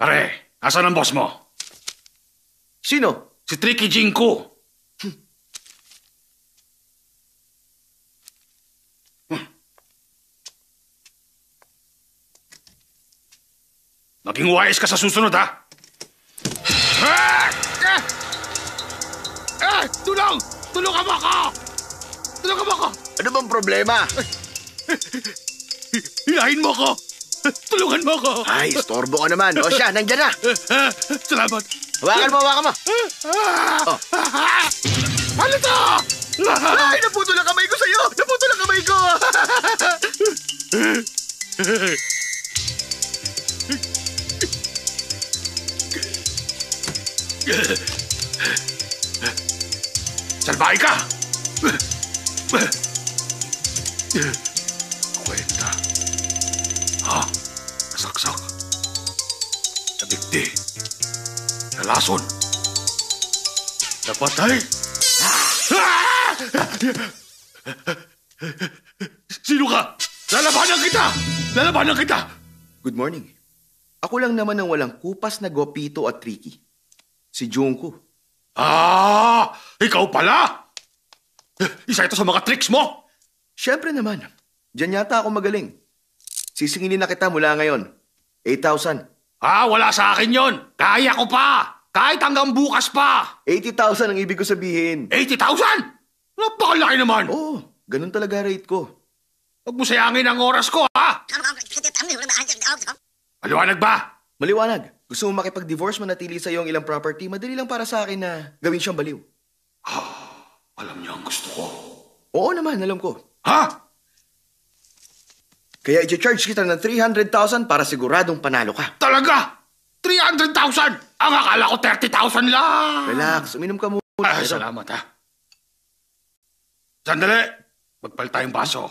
Pare, asan ang boss mo? Sino? Si Tricky Jinko. Maging wise ka sa susunod, ha? Tulong! Tulungan mo ako! Tulungan mo ako! Ano bang problema? Hilahin mo ako! Tulungan mo ako! Ay, istorbo ka naman. O siya, nandyan na. Salamat. Hawakan mo, hawakan mo. Oh. Ano to? Ay, naputol ang kamay ko sa'yo! Naputol ang kamay ko! Salbahe ka! Kwenta. Ha? Nasaksak. Nabigti. Nalason. Napatay. Sino ka? Lalabanan kita! Lalabanan kita! Good morning. Ako lang naman ang walang kupas na Gopito at Tricky. Si Junko. Ah! Ikaw pala! Isa ito sa mga tricks mo! Siyempre naman. Diyan yata ako magaling. Sisingilin na kita mula ngayon. 8,000. Ah, wala sa akin yon. Kaya ko pa! Kahit hanggang bukas pa! 80,000 ang ibig ko sabihin. 80,000? Napakalaki naman! Oo, ganun talaga rate ko. Huwag mo sayangin ang oras ko, ha? Maliwanag ba? Maliwanag. Gusto mo makipag-divorce, manatili sa iyo ang ilang property, madali lang para sa akin na gawin siyang baliw. Alam niya ang gusto ko. Oo naman, alam ko. Ha? Kaya i-charge kita ng 300,000 para siguradong panalo ka. Talaga? 300,000? Ang akala ko 30,000 lang. Relax, uminom ka muna. Ay, salamat, ha? Sandali. Magpalit tayong baso.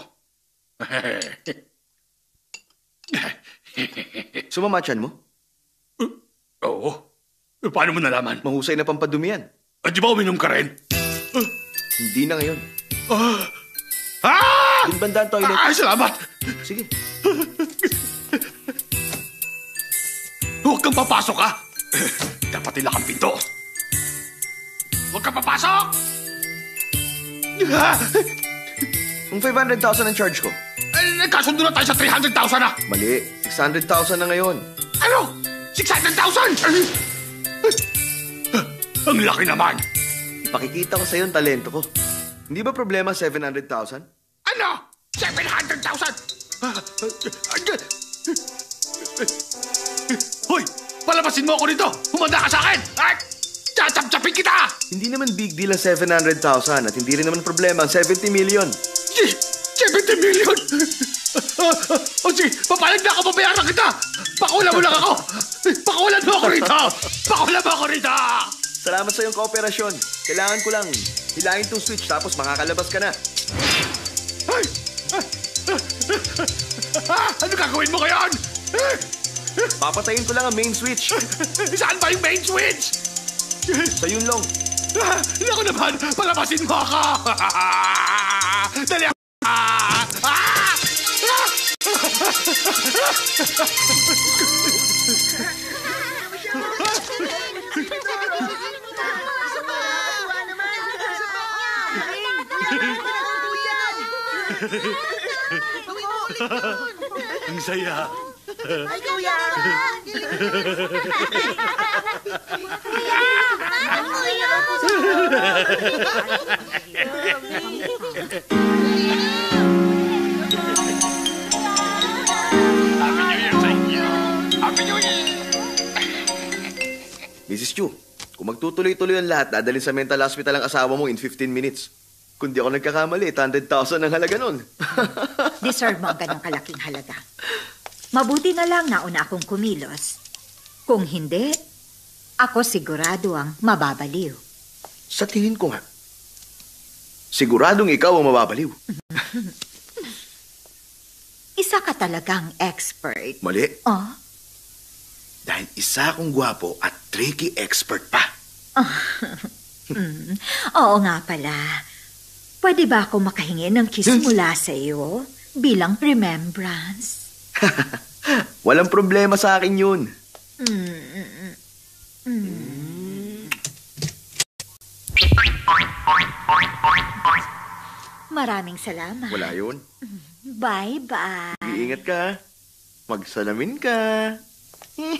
Sumamachan mo? Oo. Paano mo nalaman? Mahusay na pampadumi yan. Di ba uminom ka rin? Hindi na ngayon. Yung banda ang toilet. Ay, salamat! Sige. Huwag kang papasok, ha? Dapat nila kang pinto. Huwag kang papasok! Yung 500,000 ang charge ko. Nagkasundo na tayo sa 300,000, ha? Mali. 600,000 na ngayon. Ano? 600,000? Ang laki naman. Ipakikita ko sa'yo ang talento ko. Hindi ba problema 700,000? Ano? 700,000? Hoy! Palabasin mo ako dito! Humanda ka sa akin! At tsap-tsapin kita! Hindi naman big deal ang 700,000 at hindi rin naman problema ang 70 million. 70 million? O sige, papayag na ako, babayaran kita! Pakulan mo lang ako! Pakulan mo ako rito! Pakulan mo ako rito! Salamat sa iyong kooperasyon. Kailangan ko lang hilahin tong switch tapos makakalabas ka na. Ay! Ano gagawin mo ngayon? Papatayin ko lang ang main switch. Saan ba yung main switch? Sa yun long. Naku naman, palabasin mo ako! Dali ako! Ang saya. Ay, kuya! Happy New Year sa inyo! Happy New Year! Mrs. Chu, kung magtutuloy-tuloy ang lahat, dadalhin sa mental hospital ang asawa mo in 15 minutes. Kung di ako nagkakamali, 800,000 ang halaga nun. Deserve mo ang ganong kalaking halaga. Mabuti na lang nauna akong kumilos. Kung hindi, ako sigurado ang mababaliw. Sa tingin ko nga, siguradong ikaw ang mababaliw. Isa ka talagang expert. Mali. Oh? Dahil isa akong gwapo at tricky expert pa. Oo nga pala. Pwede ba ako makahingi ng kiss mula sa iyo bilang remembrance? Walang problema sa akin yun. Maraming salamat. Wala yun. Bye-bye. Iingat ka. Magsalamin ka. Bigay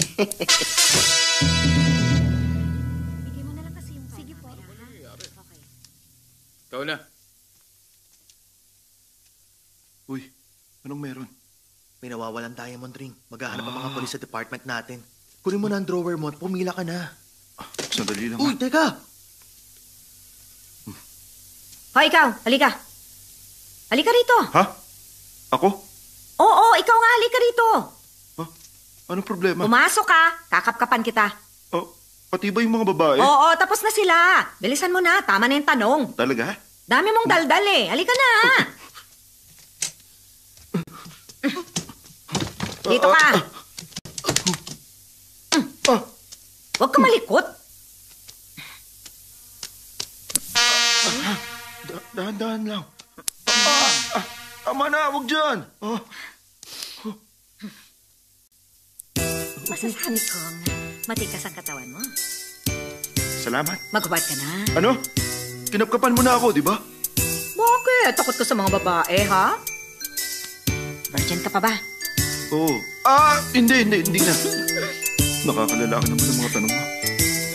mo na lang kasi yung... Sige po. Okay. Ikaw na. Uy, anong meron? May nawawalan diamond ring. Maghahanap ang mga polis sa department natin. Kunin mo na ang drawer mo at pumila ka na. Sandali lang. Uy, teka! Hoy, ikaw! Halika! Halika rito! Ha? Ako? Oo, ikaw nga, halika rito! Ha? Anong problema? Pumasok ka! Kakapkapan kita. Oh, pati ba yung mga babae? Oo, tapos na sila. Bilisan mo na, tama na yung tanong. Talaga? Dami mong daldal eh. Halika na! Dito ka! Huwag ka malikot. Dahan-dahan lang. Tama na, huwag dyan. Masasabi kong matikas ang katawan mo. Salamat. Maghubad ka na. Ano? Kinapkapan mo na ako, di ba? Bakit? Takot ka sa mga babae, ha? Virgin ka pa ba? Oo. Hindi na. Nakakalala ka naman ng mga tanong mo.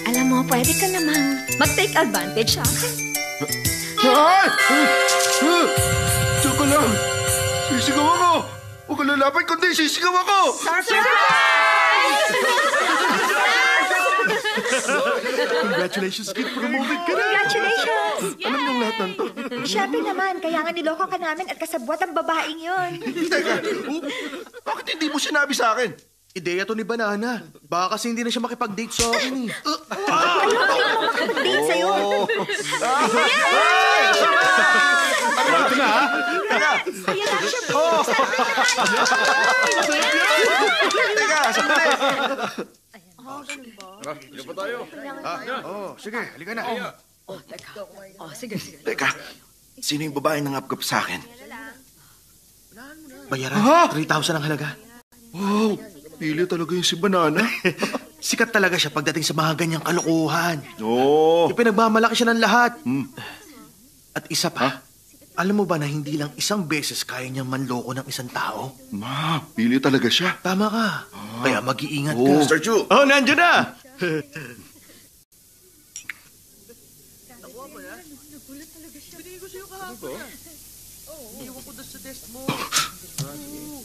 Alam mo, pwede ka namang mag-take advantage sa akin. Ay! Tsaka lang. Sisigaw ako. Huwag ka lalapit, kundi sisigaw ako. Congratulations, kid. Promoted ka na. Congratulations! Alam niyong lahat ng to. Siyempre naman, kaya nga niloko ka namin at kasabwat ang babaeng yun. Teka, bakit hindi mo sinabi sa akin? Ideya to ni Banana. Baka kasi hindi na siya makipag-date sa akin eh. Makapag-date sa'yo. Ito na, ha? Ayan lang siya. Teka, sandali. Hindi pa tayo. Sige, halika na. Sige. Teka, sino yung babae nangapkap sa akin? Bayaran, 3,000 ang halaga. Wow, pili talaga yung si Banana. Sikat talaga siya pagdating sa mga ganyang kalokohan. Oo. Ipinagmamalaki siya ng lahat. At isa pa, alam mo ba na hindi lang isang beses kaya niyang manloko ng isang tao? Ma, pili talaga siya. Tama ka. Kaya mag-iingat ka. Oo. Mr. Chu! Oh, nandiyan na!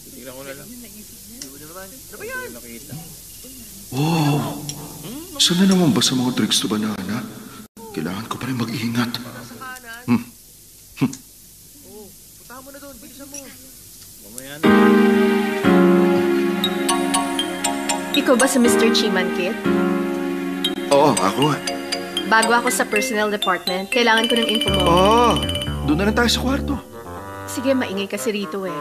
Tingnan ko na lang. Wow. Sana naman ba sa mga tricks to Banana? Kailangan ko pa rin mag-ingat. Ikaw ba si Mr. Chimankit? Oo, ako nga. Bago ako sa personnel department, kailangan ko ng info mo. Oo, doon na lang tayo sa kwarto. Sige, maingay kasi rito eh.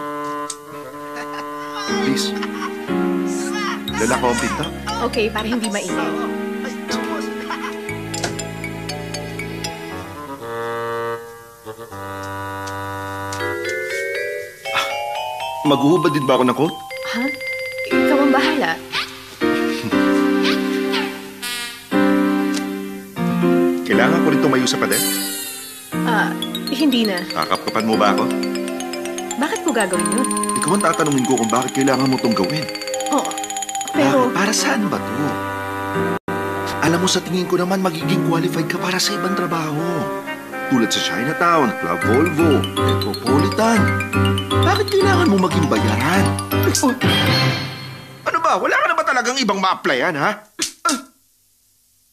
Please. Lalako ang pinta. Okay, para hindi maingay. Maghuhubad din ba ako ng coat? Ha? Ikaw ang bahala. Kailangan ko rin tumayo sa pader? Hindi na. Kakapkapan mo ba ako? Bakit ko gagawin yun? Ikaw ang tatanungin ko kung bakit kailangan mo itong gawin. Oo. Pero, Para saan ba to? Alam mo, sa tingin ko naman magiging qualified ka para sa ibang trabaho. Tulad sa Chinatown, Club Volvo, Metropolitan. Bakit kailangan mo maging bayaran? Ano ba? Wala ka na ba talagang ibang ma-applyan, ha?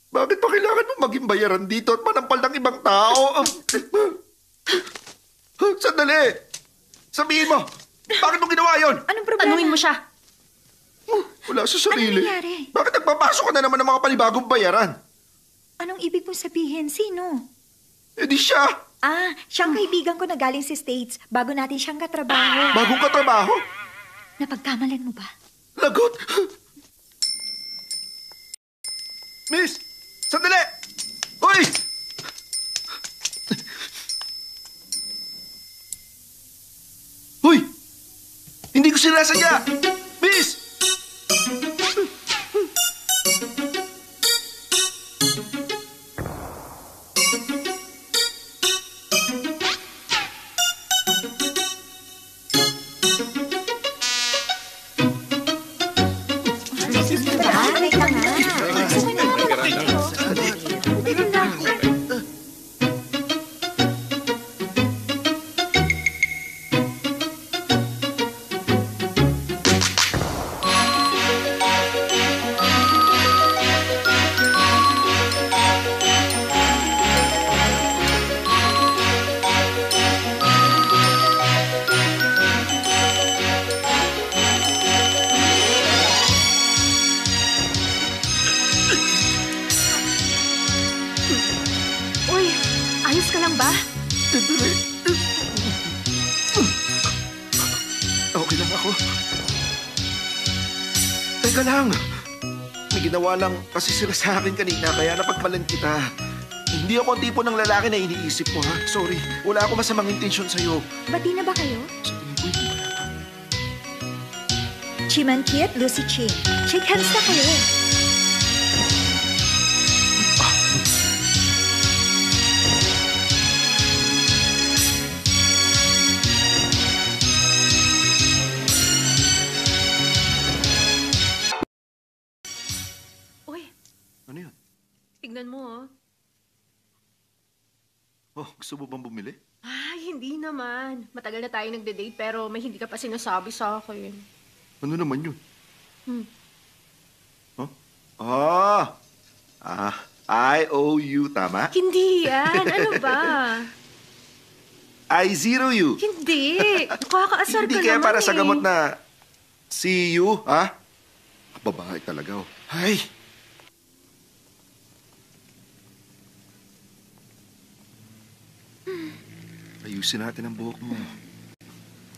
Bakit pa kailangan mo maging bayaran dito at manampal ng ibang tao? Sandali! Sabihin mo, bakit mo ginawa yon? Anong problema? Tanungin mo siya. Wala sa sarili. Anong nangyari? Bakit nagpapasok ka na naman ng mga panibagong bayaran? Anong ibig mong sabihin? Sino? Eh di siya. Siyang kaibigan ko na galing sa States bago natin siyang katrabaho. Bagong katrabaho. Napagkamalan mo ba? Lagot! Miss! Sandali! Hoy! Hoy! Hindi ko sinasadya! Miss! Uy, ayos ka lang ba? Okay lang ako. Teka lang. May ginawa lang kasi sila sa akin kanina kaya napagpalan kita. Hindi ako ang tipo ng lalaki na iniisip mo, ha? Sorry. Wala ako masamang intensyon sa'yo. Bati na ba kayo? Sa tingin ko, hindi pa yata. Chiman Kit, Lucy Ching. Shake hands na kayo. Uy, Ano yun? tignan mo, oh. Oh, gusto mo bang bumili? Ay, hindi naman. Matagal na tayo nagde-date pero may hindi ka pa sinasabi sa akin. Ano naman yun? Hmm. Huh? I-O-U, tama? Hindi yan. Ano ba? I-0-U. Hindi. Nakakaasar Hindi ka kaya naman para sa eh. gamot na C-U, ha? Babae talaga, oh. Ay! Ayusin natin ang buhok mo.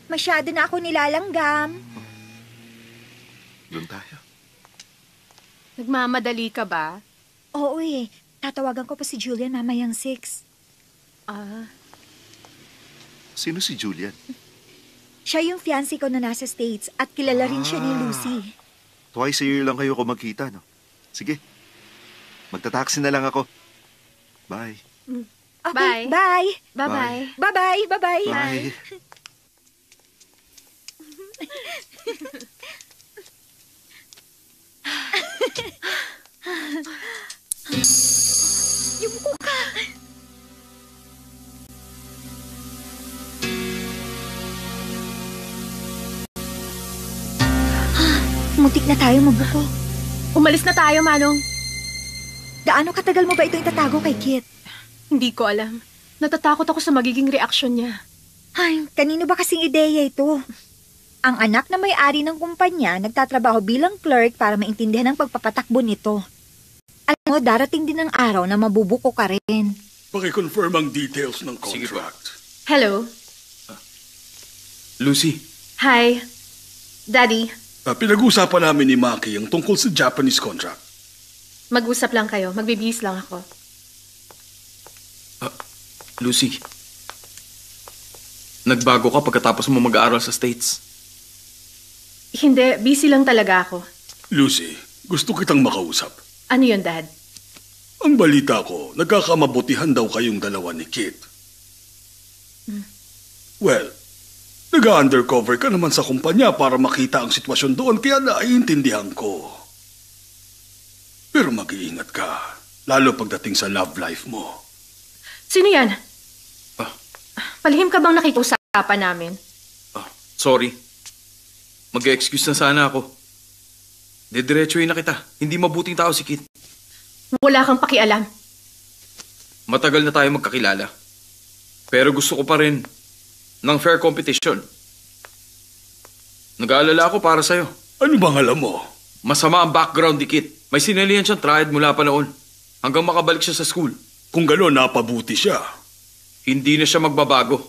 Masyado na ako nilalanggam. Doon tayo. Nagmamadali ka ba? Oo eh. Tatawagan ko pa si Julian mamayang 6. Ah, Sino si Julian? Siya yung fiancé ko na nasa States at kilala rin siya ni Lucy. Twice a year lang kayo kung magkita, no? Sige. Magta-taxi na lang ako. Bye. Okay, Bye. bye. bye-bye. Bye-bye, bye-bye. Bye. Yumuko ka. Muntik na tayo mabuko. Umalis na tayo, Manong. Gaano katagal mo ba ito itatago kay Kit? Hindi ko alam. Natatakot ako sa magiging reaksyon niya. Ay, kanino ba kasing ideya ito? Ang anak na may-ari ng kumpanya nagtatrabaho bilang clerk para maintindihan ang pagpapatakbo nito. Alam mo, darating din ang araw na mabubuko ka rin. Paki-confirm ang details ng Sige po. contract. Hello? Lucy, Hi. Daddy, Pinag-usapan namin ni Maki ang tungkol sa Japanese contract. mag-usap lang kayo. Magbibihis lang ako. Lucy. Nagbago ka pagkatapos mo mag-aaral sa States. Hindi, busy lang talaga ako. Lucy, gusto kitang makausap. Ano yun, Dad? Ang balita ko, nagkakamabutihan daw kayong dalawa ni Kit. Well, nag-undercover ka naman sa kumpanya para makita ang sitwasyon doon kaya naiintindihan ko. Pero mag-iingat ka, lalo pagdating sa love life mo. Sino yan? Ah. Palihim ka bang nakikiusapan namin? Sorry. Mag-excuse na sana ako. Didiretsuhin na kita. Hindi mabuting tao si Kit. Wala kang pakialam. Matagal na tayo magkakilala. Pero gusto ko pa rin ng fair competition. Nag-aalala ako para sa'yo. Ano bang alam mo? Masama ang background ni Kit. May sinalihan siyang triad mula pa noon. Hanggang makabalik siya sa school. Kung gano'n, napabuti siya. Hindi na siya magbabago.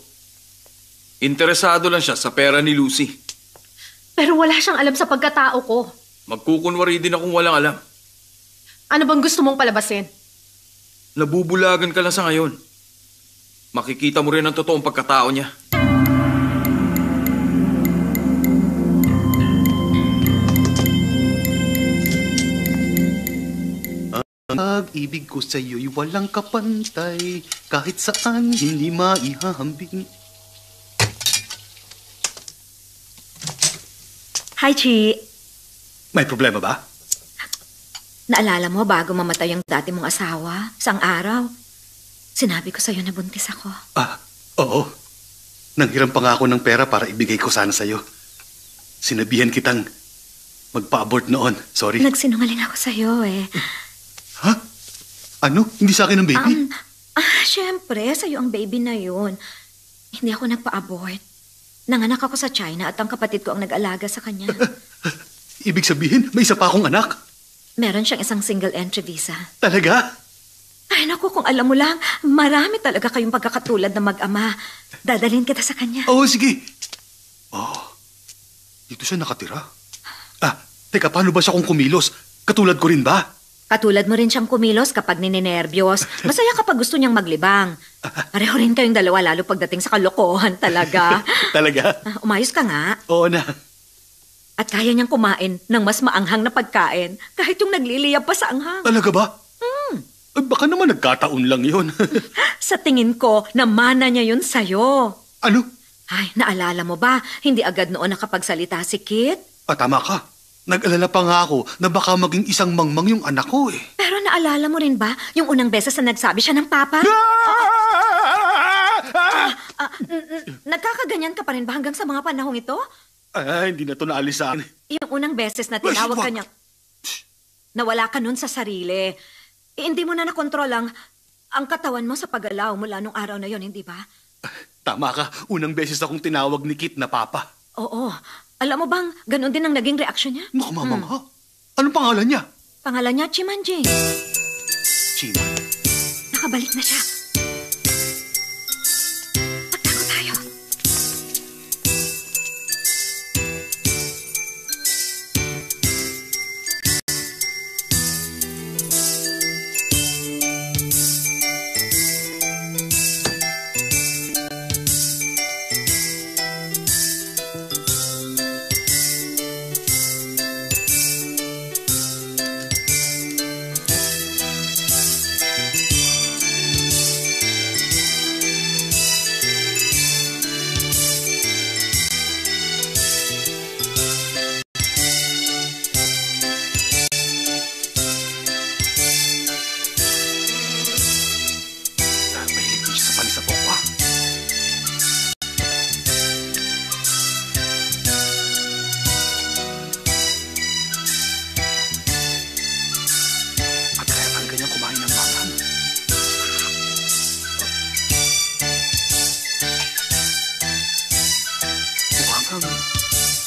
Interesado lang siya sa pera ni Lucy. Pero wala siyang alam sa pagkatao ko. Magkukunwari din akong walang alam. Ano bang gusto mong palabasin? Nabubulagan ka lang sa ngayon. Makikita mo rin ang totoong pagkatao niya. Pag-ibig ko sa'yo'y walang kapantay, kahit saan hindi maihahambing. Hi, Chi. May problema ba? Naalala mo bago mamatay ang dati mong asawa, isang araw, sinabi ko sa'yo na buntis ako. Oo. Nanghiram pa nga ako ng pera para ibigay ko sana sa'yo. Sinabihan kitang magpa-abort noon. Sorry. Nagsinungaling ako sa'yo eh. Ha? Ano? Hindi sa akin ang baby? Siyempre, sa'yo ang baby na yun. Hindi ako nagpa-abort. Nanganak ako sa China at ang kapatid ko ang nag-alaga sa kanya. Ibig sabihin, may isa pa akong anak? Meron siyang isang single entry visa. Talaga? Ay naku, kung alam mo lang, marami talaga kayong pagkakatulad na mag-ama. Dadalhin kita sa kanya. Oo, sige. Dito siya nakatira. Teka, paano ba siya kung kumilos? Katulad ko rin ba? Katulad mo rin siyang kumilos kapag ninenervyos. Masaya kapag gusto niyang maglibang. Pareho rin kayong dalawa lalo pagdating sa kalokohan talaga. Talaga? Umayos ka nga. Oo na. At kaya niyang kumain ng mas maanghang na pagkain kahit yung nagliliyab pa sa anghang. Talaga ba? Baka naman nagkataon lang yun. Sa tingin ko, namana niya yun sa'yo. Ano? Ay, naalala mo ba? Hindi agad noon nakapagsalita si Kit. Tama ka. Nag-alala pa nga ako na baka maging isang mangmang yung anak ko eh. Pero naalala mo rin ba yung unang beses na nagsabi siya ng papa? Nagkakaganyan ka pa rin ba hanggang sa mga panahong ito? Hindi na to naalis sa akin. Yung unang beses na tinawag ka niya, nawala ka nun sa sarili. Hindi mo na nakontrol ang katawan mo sa paggalaw mula nung araw na yon, hindi ba? Tama ka. Unang beses akong tinawag ni Kit na papa. Oo. Alam mo bang, ganun din ang naging reaksyon niya? Naku, mamangha. Anong pangalan niya? Pangalan niya, Chimanjing. Chima. Nakabalik na siya. Magtago tayo.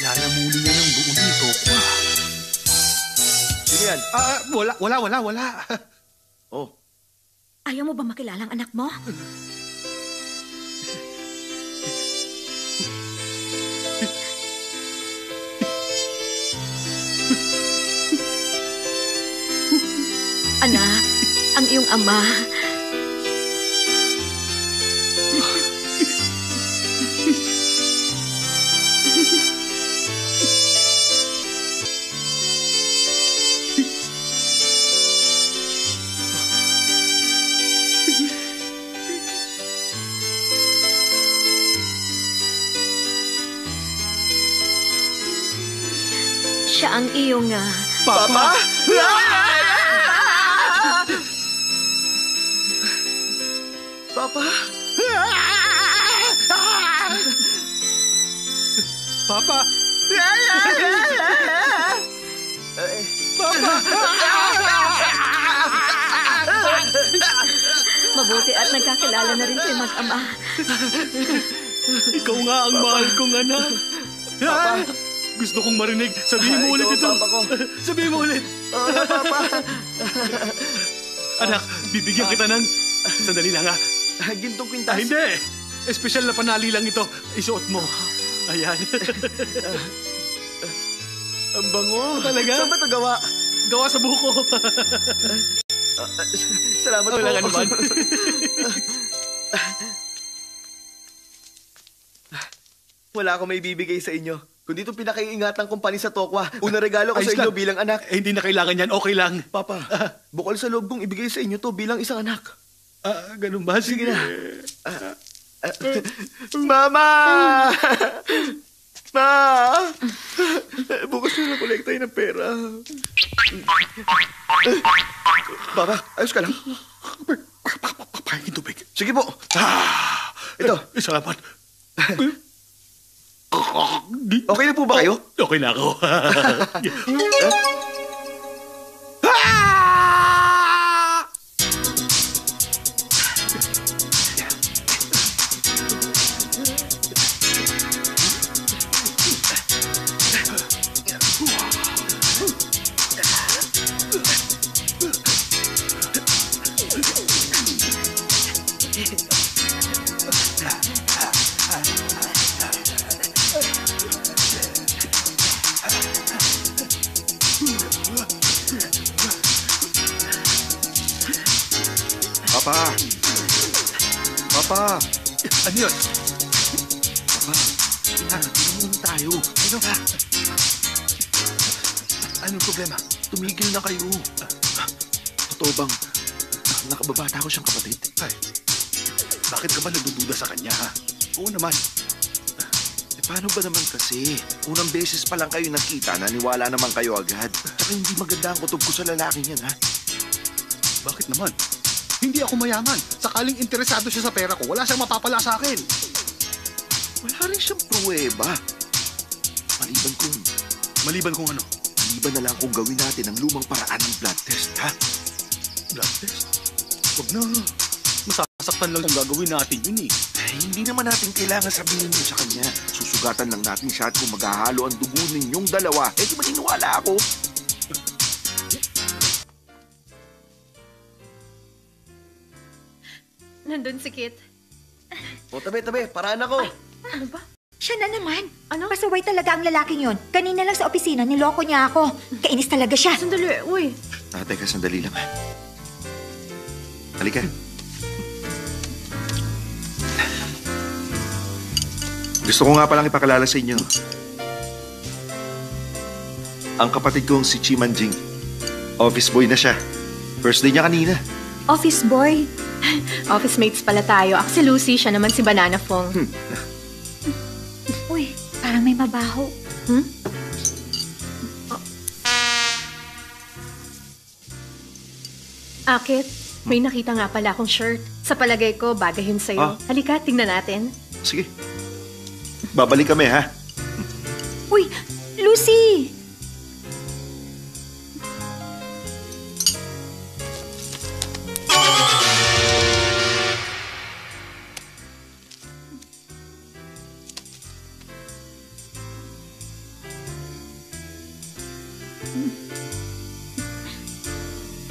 Lalamuli na ng buo nito. Sino yan? Wala. Oh, Ayaw mo ba makilala ang anak mo? Anak, ang iyong ama. Siya ang iyong... Papa? Papa? Papa? Mabuti at nagkakilala na rin kayo mag-ama. Ikaw nga ang mahal kong anak. Papa. Gusto kong marinig. Sabihin mo ulit ito. Papa ko. Sabihin mo ulit. Papa. Anak, bibigyan kita ng... Sandali lang ha. Gintong kwintas. Hindi. Espesyal na panali lang ito. Isuot mo. Ayan. Ang bango. Talaga? Saan ba ito gawa? Gawa sa buko. Salamat po. Wala ka naman. Wala akong may bibigay sa inyo. Kundi itong pinakaiingatang kumpanya sa Tokwa. Unang regalo ko sa Ayos inyo lang. bilang anak. Hindi na kailangan yan. Okay lang. Papa, bukol sa loob kong ibigay sa inyo to bilang isang anak. Ganun ba? Sige na. Mama! Ma! Bukas na kolekta ng pera. Papa, ayos ka lang? Pahingin tubig. Sige po. Ito. Salamat. Okay na po ba kayo? Okay na ako. Papa! Papa! Ano yun? Papa! Tingnan tayo. Ano ba? Anong problema? Tumigil na kayo. Totoo bang nakababata ko siyang kapatid? Ay, bakit ka ba nagdududa sa kanya, ha? Oo naman. Paano ba naman kasi? Unang beses pa lang kayo nagkita, naniwala naman kayo agad. Tsaka hindi maganda ang kutob ko sa lalaking yan, ha? Bakit naman? Hindi ako mayaman. Sakaling interesado siya sa pera ko, wala siyang mapapala sa akin. Wala rin siyang pruweba. Maliban kung ano? Maliban na lang kung gawin natin ang lumang paraan ng blood test, ha? Blood test? Huwag na. Masasaktan lang kung gagawin natin yun eh. Hindi naman natin kailangan sabihin yun sa kanya. Susugatan lang natin siya at kung maghahalo ang dugo ninyong dalawa, di maniniwala ako. Nandun si Kit. O, tabi. Paraan ako. Ano ba? Siya na naman. Ano? Pasaway talaga ang lalaking yon. Kanina lang sa opisina, niloko niya ako. Kainis talaga siya. Sandali, uy. Teka, sandali lang, ha? Halika. Gusto ko nga palang ipakilala sa inyo. Ang kapatid kong si Chi Manjing. Office boy na siya. First day niya kanina. Office boy. Office mates pala tayo. Ako si Lucy, siya naman si Banana Fong. Uy, parang may mabaho. Akit, may nakita nga pala akong shirt. Sa palagay ko, bagay yun sa'yo. Halika, tingnan natin. Sige. Babalik kami, ha? Uy, Lucy!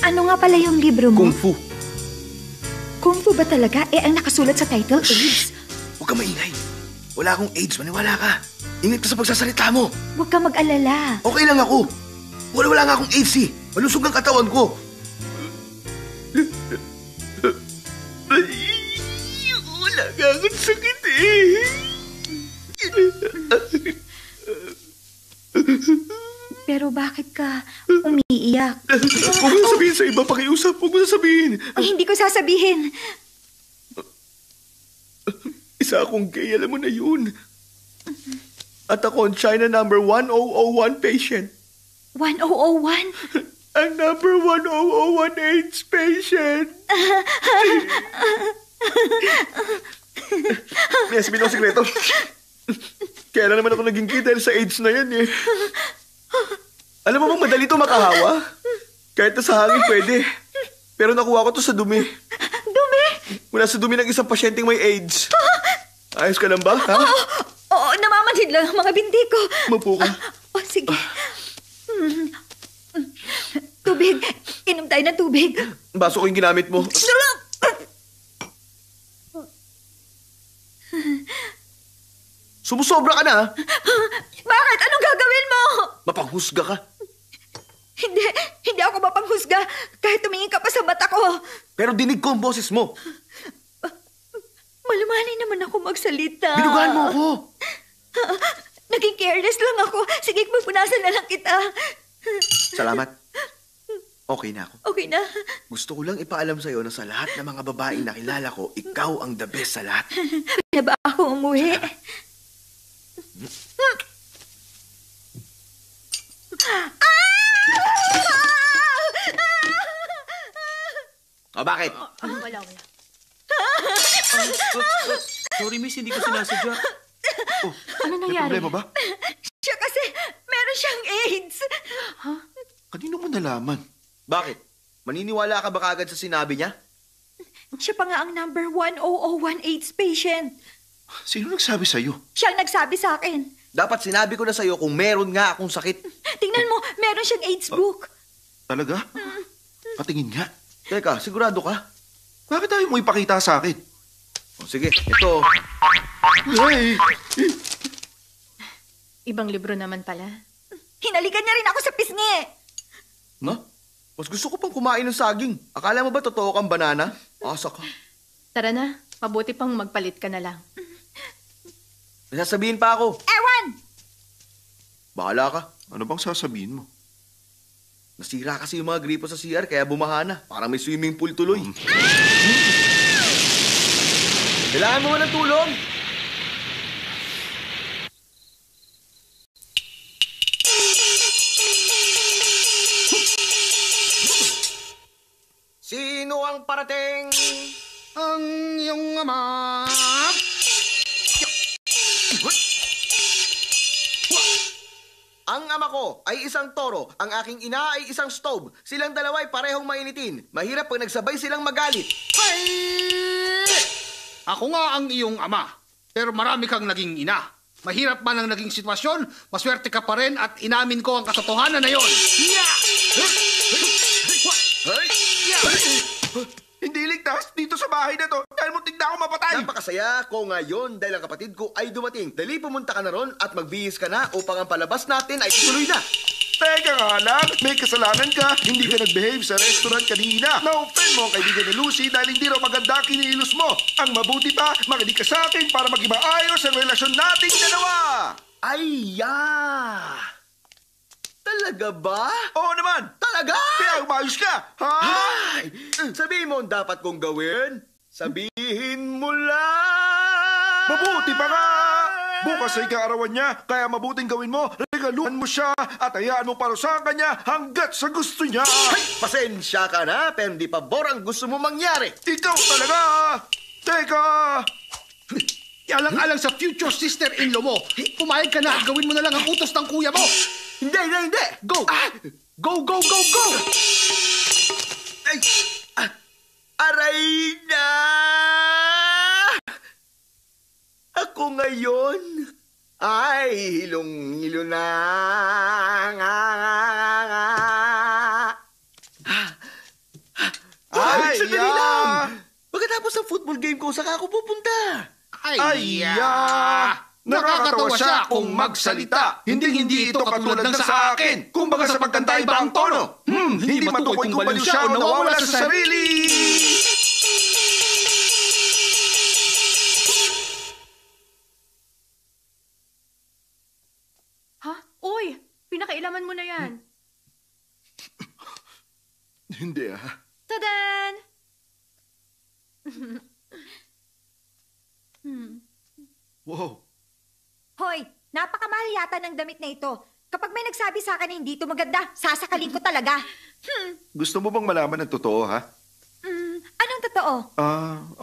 Ano nga pala yung libro mo? Kung Fu. Kung Fu ba talaga? ang nakasulat sa title, AIDS. Huwag ka maingay. Wala akong AIDS, maniwala ka. Ingat ka sa pagsasalita mo. Huwag ka mag-alala. Okay lang ako. Wala nga akong AIDS eh. Malusog ang katawan ko. Wala nga akong sakit eh. Pero bakit ka umiiyak? Huwag mo sabihin sa iba, pakiusap. Huwag mo sabihin. Ay, hindi ko sasabihin. Isa akong gay, alam mo na yun. At ako ang China number 1001 patient. 1001? Ang number 1001 AIDS patient. May sabihin ako sikreto. Kaya naman ako naging gay dahil sa AIDS na yan eh. Alam mo bang madali ito makahawa? Kahit na sa hangin pwede. Pero nakuha ko to sa dumi. Dumi? Mula sa dumi ng isang pasyenteng may AIDS. Ayos ka lang ba, ha? Oo, namamanhid lang ang mga binti ko. Mapo ka. Sige. Tubig. Inom tayo ng tubig. Baso ko yung ginamit mo. Sumusobra ka na, ha? Bakit? Anong gagawin mo? Mapanghusga ka. Hindi ako mapanghusga. Kahit tumingin ka pa sa mata ko. Pero dinig ko ang boses mo. Malumanay naman ako magsalita. Binugahan mo ako. Naging careless lang ako. Sige, magpunasan na lang kita. Salamat. Okay na ako. Okay na. Gusto ko lang ipaalam sa'yo na sa lahat ng mga babaeng nakilala ko, ikaw ang the best sa lahat. Na ba ako umuwi? O bakit? Wala. Sorry, miss, hindi ko sinasadya. Ano May nangyari? problema ba? Siya kasi meron siyang AIDS. Kanino mo nalaman? Bakit? Maniniwala ka ba kagad sa sinabi niya? Siya pa nga ang number 10018 AIDS patient. Sino nagsabi sa'yo? Siya ang nagsabi sa akin. Dapat sinabi ko na sa'yo kung meron nga akong sakit. Tingnan mo, meron siyang AIDS book. Talaga? Patingin nga. Teka, sigurado ka? Bakit tayo mo ipakita sa akin? O sige, ito. Ay! Ibang libro naman pala. Hinalikan niya rin ako sa pisngi. No? Mas gusto ko pang kumain ng saging. Akala mo ba totoo kang banana? Asa ka. Tara na, mabuti pang magpalit ka na lang. May sasabihin pa ako. Ewan! Bahala ka. Ano bang sasabihin mo? Nasira kasi yung mga gripo sa CR kaya bumaha na. Parang may swimming pool tuloy. Kailangan mo ba ng tulong? Sino ang parating? Ang iyong ama. Ang ama ko ay isang toro, ang aking ina ay isang stove. Silang dalawa ay parehong mainitin. Mahirap pag nagsabay silang magalit. Ako nga ang iyong ama, pero marami kang naging ina. Mahirap man ang naging sitwasyon, maswerte ka pa rin at inamin ko ang katotohanan na yon. Hindi ligtas dito sa bahay na to dahil muntik na ako mapatay. Napakasaya ko ngayon dahil ang kapatid ko ay dumating. Dali pumunta ka na ron at magbihis ka na upang ang palabas natin ay tuloy na. Teka nga lang, may kasalanan ka. Hindi ka nag-behave sa restaurant kanina. Na-offend mo ang kaibigan ni Lucy dahil hindi raw maganda ang kinilos mo. Ang mabuti pa, makinig ka sa akin para maging maayos ang relasyon nating dalawa. Ay, Talaga ba? Oo naman. Talaga? Kaya umayos ka. Ha? Ay! Sabihin mo ang dapat kong gawin. Sabihin mo lang. Mabuti pa nga! Bukas ay kaarawan niya, kaya mabuting gawin mo, regaluhan mo siya at hayaan mo parusahan ka niya hanggat sa gusto niya. Ay, pasensya ka na, pero hindi pa ang gusto mo mangyari. Ikaw talaga! Teka! Alang-alang sa future sister-in-law mo. Pumayag ka na, gawin mo na lang ang utos ng kuya mo. Hindi! Go! Go! Ay! Aray na! Ako ngayon ay hilong-hilo na. Ay, sandali lang! Pagkatapos ng football game ko, saka ako pupunta. Ay, nakakatawa siya kung magsalita. Hindi ito katulad ng sa akin. Kumbaga sa pagkanta iba ang tono. Hindi matukoy kung baliw siya o nawawala sa sarili. Ha? Uy! Pinakailaman mo na yan. Hindi Tadan! Wow. Hoy, napakamahal yata ng damit na ito. Kapag may nagsabi sa akin na hindi ito maganda, sasakalin ko talaga. Gusto mo bang malaman ang totoo, ha? Anong totoo?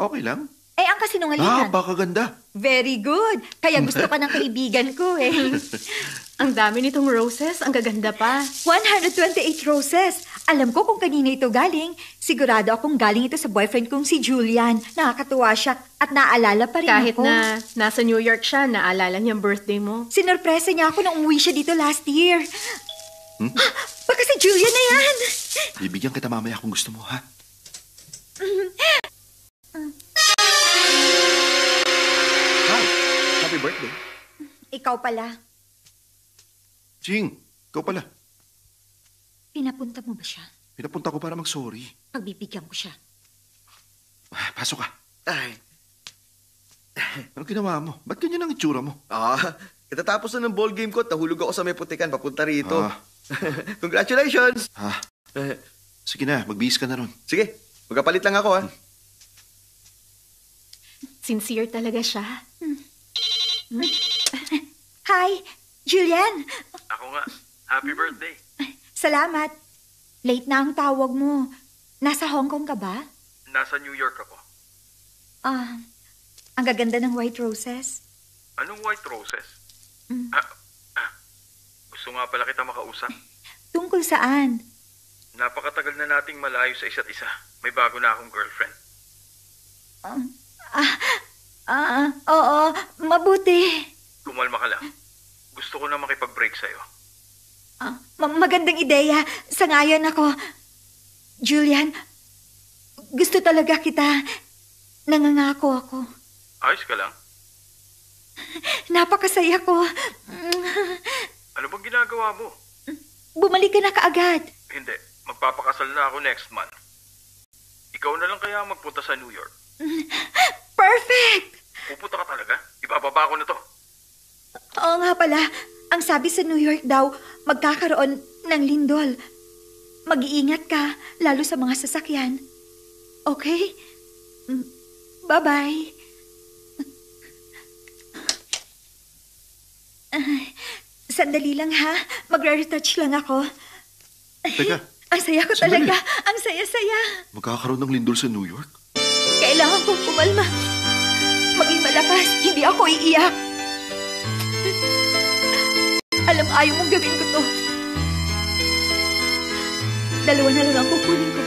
Okay lang. Eh, ang kasinungalingan. Baka ganda. Very good. Kaya gusto ka ng kaibigan ko eh. Ang dami nitong roses, ang gaganda pa. 128 roses. Alam ko kung kanino ito galing. Sigurado akong galing ito sa boyfriend kong si Julian. Nakakatuwa siya at naaalala pa rin Kahit ako. na nasa New York siya, naalala niya ang birthday mo. Sinorpresa niya ako nung umuwi siya dito last year. Baka si Julian na yan. Bibigyan kita mamaya kung gusto mo, ha? Hi, happy birthday. Ikaw pala. Ching, ikaw pala. Pinapunta mo ba siya? Pinapunta ko para mag-sorry. Pagbibigyan ko siya. Pasok ka. Ay, Anong ginawa mo? Ba't ganyan ang itsura mo? katatapos na ng ball game ko at nahulog ako sa may putikan papunta rito. Ah. Congratulations! Sige na, magbihis ka na ron. Sige, magkapalit lang ako, ha? Sincere talaga siya. Hi, Julian. Ako nga. Happy birthday. Salamat. Late na ang tawag mo. Nasa Hong Kong ka ba? Nasa New York ako. Ang gaganda ng white roses. Anong white roses? Mm. Gusto nga pala kita makausap. Tungkol saan? Napakatagal na nating malayo sa isa't isa. May bago na akong girlfriend. Oo, mabuti. Kumalma ka lang. Gusto ko na makipag-break sa'yo. Magandang ideya. Sangayon ako. Julian, gusto talaga kita. Nangangako ako. Ayos ka lang. Napakasaya ko. Ano bang ginagawa mo? Bumalik ka na kaagad. Hindi. Magpapakasal na ako next month. Ikaw na lang kaya magpunta sa New York. Perfect! Pupunta ka talaga? Ibababa ko na to. Oo nga pala. Ang sabi sa New York daw, magkakaroon ng lindol. Mag-iingat ka, lalo sa mga sasakyan. Okay? Bye-bye. Sandali lang ha. Magre-retouch lang ako. Teka, Ang saya ko sandali. talaga. Ang saya-saya. magkakaroon ng lindol sa New York? Kailangan kong pumalma. Maging malakas. Hindi ako iiyak. Alam, ayaw mong gawin ko to. Dalawa na lang ang kukunin ko.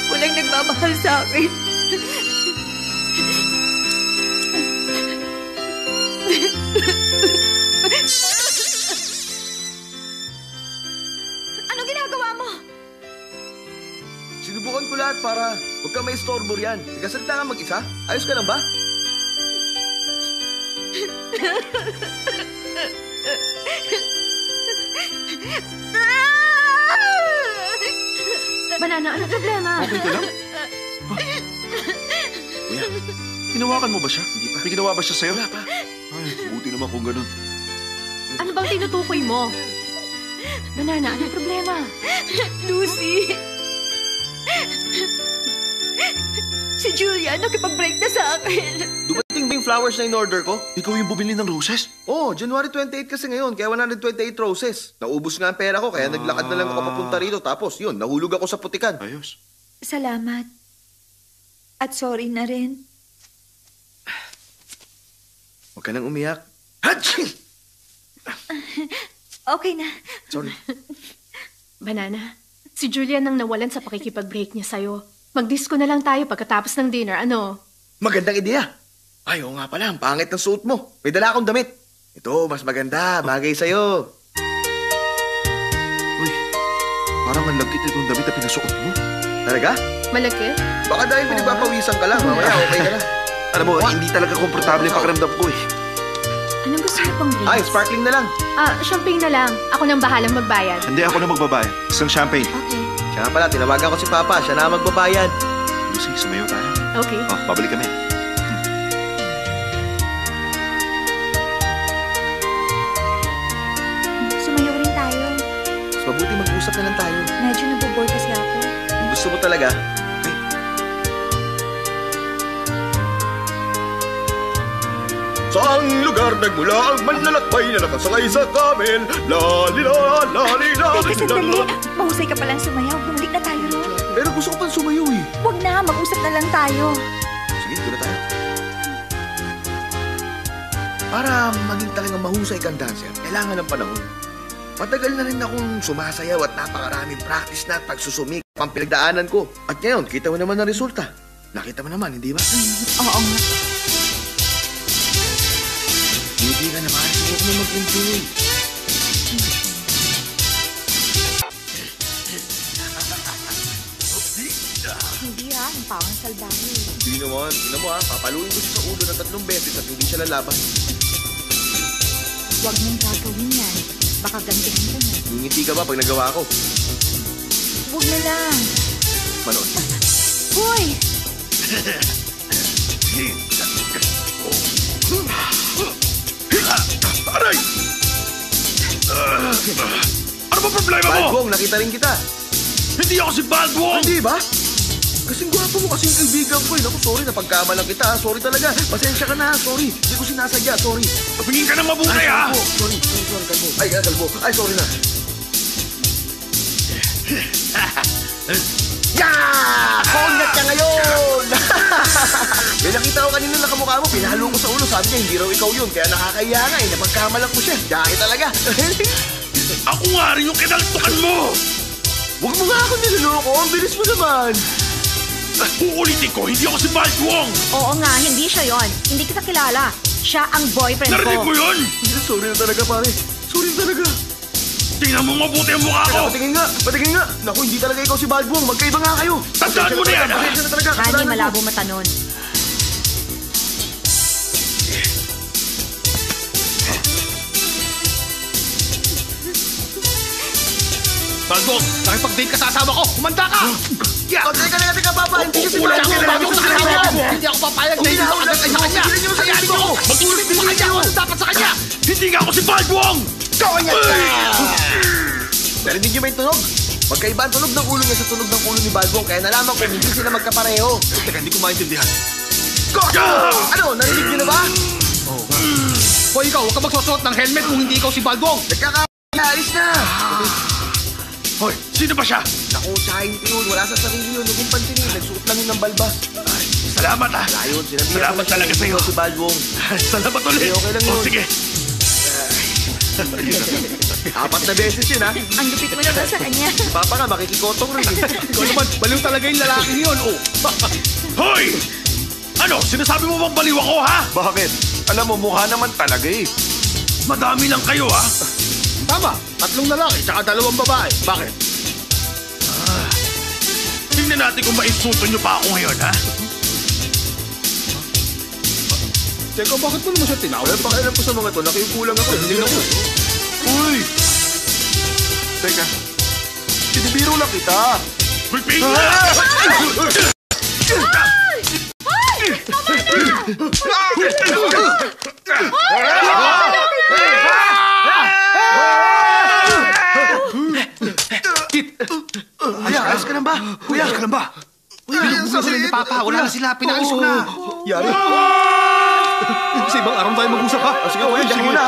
Walang nagmamahal sa akin. Anong ginagawa mo? Sinubukan ko lahat para huwag kang maistorbo riyan. Nagkasalita ka mag-isa? Ayos ka lang ba? Banana, ano problema? Okay ka lang? Kuya, hinawakan mo ba siya? Hindi pa. May ginawa ba siya sa'yo? Wala pa. Ay, buti naman kung ganun. Ano bang tinutukoy mo? Banana, ano problema? Lucy! Si Julia nakipag-break na sa akin. Dumating ba yung flowers na in-order ko? Ikaw yung bumili ng roses? January 28 kasi ngayon, kaya 128 roses. Naubos nga ang pera ko, kaya naglakad na lang ako papunta rito. Tapos yun, nahulog ako sa putikan. Ayos. Salamat. At sorry na rin. Huwag ka nang umiyak. Okay na. Sorry. Banana, si Julian nang nawalan sa pakikipag-break niya sa'yo. Mag-disco na lang tayo pagkatapos ng dinner, ano? Magandang ideya. Ay, oo nga pala, ang pangit ng suot mo. May dala akong damit. Ito, mas maganda. Bagay sa'yo. Uy, parang ang lagkit itong damit na pinasuot mo. Talaga? Malaki? Baka dahil pinagpapawisan ka lang. Mamaya, okay ka na. Alam mo, hindi talaga komportable yung pakiramdam ko eh. Anong gusto mo pang drinks? Ay, sparkling na lang. Champagne na lang. Ako nang bahalang magbayad. Hindi ako na magbabayad. Isang champagne. Okay. Siya nga pala, tinawagan ko si Papa. Siya na ang magbabayad. Lucy, sumayo tayo. Okay. Babalik kami. Sumayaw rin tayo. Mas mabuti mag-usap na lang tayo. Medyo nabubor kasi ako. Kung gusto mo talaga, Saang lugar nagmula ang manlalakbay na nakasakay sa camel? Lalila, lalila, Teka, sandali. Mahusay ka palang sumayaw. Bumalik na tayo ron. Pero gusto ko pang sumayaw eh. Huwag na. Mag-usap na lang tayo. Sige, doon na tayo. Para maging talagang mahusay kang dancer, kailangan ng panahon. Matagal na rin akong sumasayaw at napakaraming practice na at pagsusumik ang pinagdaanan ko. At ngayon, kita mo naman ang resulta. Nakita mo naman, hindi ba? Oo nga. Hindi ka naman. Huwag mo mag-enjoy. Hindi ang pawang salbahe. Hindi naman. Tingnan mo papaluin ko siya sa ulo ng 3 beses at hindi siya lalaban. Huwag mong gagawin yan. Baka gantihan ka na. Ngingiti ka ba pag nagawa ko? Huwag na lang. Manood. Hoy! Aray! Ano ba problema mo? Balbong, nakita rin kita. Hindi ako si Baldwong! Hindi ba? Kasing gwapo mo, kasing kaibigan ko. Naku, sorry, napagkamalang kita. Sorry talaga. Pasensya ka na. Sorry. Hindi ko sinasadya. Sorry. Tumingin ka ng mabuti, ha? Kalbo. Sorry, kalbo. Kalbo. Ay, sorry na. Yeah! Kongat ka ngayon! May nakita ko kanina na kamukha mo. Pinahalo ko sa ulo. Sabi niya, hindi raw ikaw yun. Kaya nakakahiya nga eh. Napagkamalang ko siya. Dahil talaga. Ako nga rin yung kinaltukan mo! Huwag mo nga ako niloloko. Ang bilis mo naman. Uulitin ko, hindi ako si Baldwong! Oo nga, hindi siya yon. Hindi kita kilala. Siya ang boyfriend ko. Narinig mo yun? Sorry na talaga, pare. Sorry na talaga. Tingnan mo mabuti ang mukha ko! Patingin nga, patingin nga. Naku, hindi talaga ikaw si Baldwong. Magkaiba nga kayo. Tandaan mo na yan, ha? Pasensya na talaga. Hani, Kasalanan ko. malabo mata nun. Baldwong, nakipag-date ka sa asawa ko! Kumanda ka! Yeah. O, teka, Papa. Hindi siya si Wala Baldwong. akong Baldwong sa kanya. Hindi ako papayag na Hindi hindi na ako ako agad sa kanya! Hindi niyo sa Hayaan mo ako! kanya. Magtulog mo sa kanya! Ano dapat sa kanya? Hindi nga ako si Baldwong! Kanya ka! Narinig niyo ba yung tunog? Magkaiba ang tunog ng ulo niya sa tunog ng ulo ni Baldwong. Kaya nalaman ko hindi sila magkapareho. Teka, hindi ko maintindihan. Ano, narinig niyo na ba? Hoy, ikaw, huwag ka magsusuot ng helmet kung hindi ikaw si Baldwong! Nagkakaalis na! Hoy, sino ba siya? Naku, tsahin yun. Wala sa sarili yun. Huwag mong pansinin. Nagsuot lang yun ng balbas. Salamat, ha? Wala yun. Salamat talaga sa'yo. Si Baldwong. Salamat ulit! Okay lang yun. O, sige. 4 na beses yun, ha? Ang lupit mo naman sa kanya. Papa nga, makikikotong rin. Ikaw naman, baliw talaga yung lalaking yun, oh. Hoy! Ano, sinasabi mo bang baliw ako, ha? Bakit? Alam mo, mukha naman talaga eh. Madami lang kayo, ha? Tama, 3 lalaki, tsaka 2 babae. Bakit? Tingnan natin kung maisulto nyo pa ako ngayon, ha? Teka, bakit mo naman siya tinawag? Wala pakialam ko sa mga to. Nakiupo lang ako. Hindi ako. Uy! Teka, sinibiro lang kita. Piping na! Ayos ka lang ba? Kuya, ka lang ba? Binubugan sila ni Papa. Wala na sila. Pinaalis ko na. Yari. Sa ibang araw tayo mag-usap, ha? Sige, kuya. Diyan muna.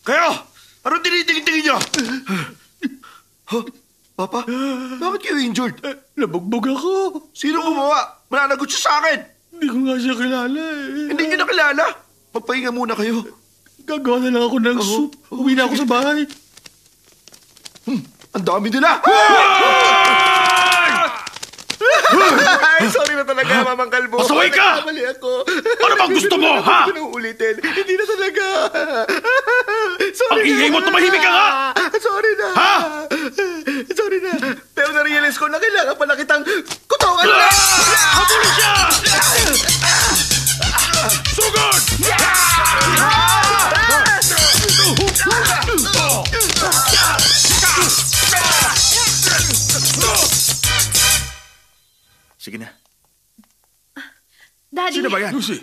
Kayo! Anong tinitingin-tingin nyo? Papa, bakit kayo injured? Nabugbog ako. Sino gumawa? Mananagot siya sa akin. Hindi ko nga siya kilala, eh. Hindi niyo nakilala. Magpahinga muna kayo. Gagawa na lang ako ng soup. Uwi na ako sa bahay. Ang dami nila. Ay, sorry na talaga, Mamang Kalbo. Pasaway ka! Nagkamali ako. Ano bang gusto mo, ha? Hindi ko na uulitin. Hindi na talaga. Sorry Ang ingay mo, tumahimik ka nga! Sorry na. Ha? Sorry na. Pero na-realize ko na kailangan pala kitang kutawan na. Habulin siya! Sugod! Sige na. Daddy, Sino ba yan? Lucy,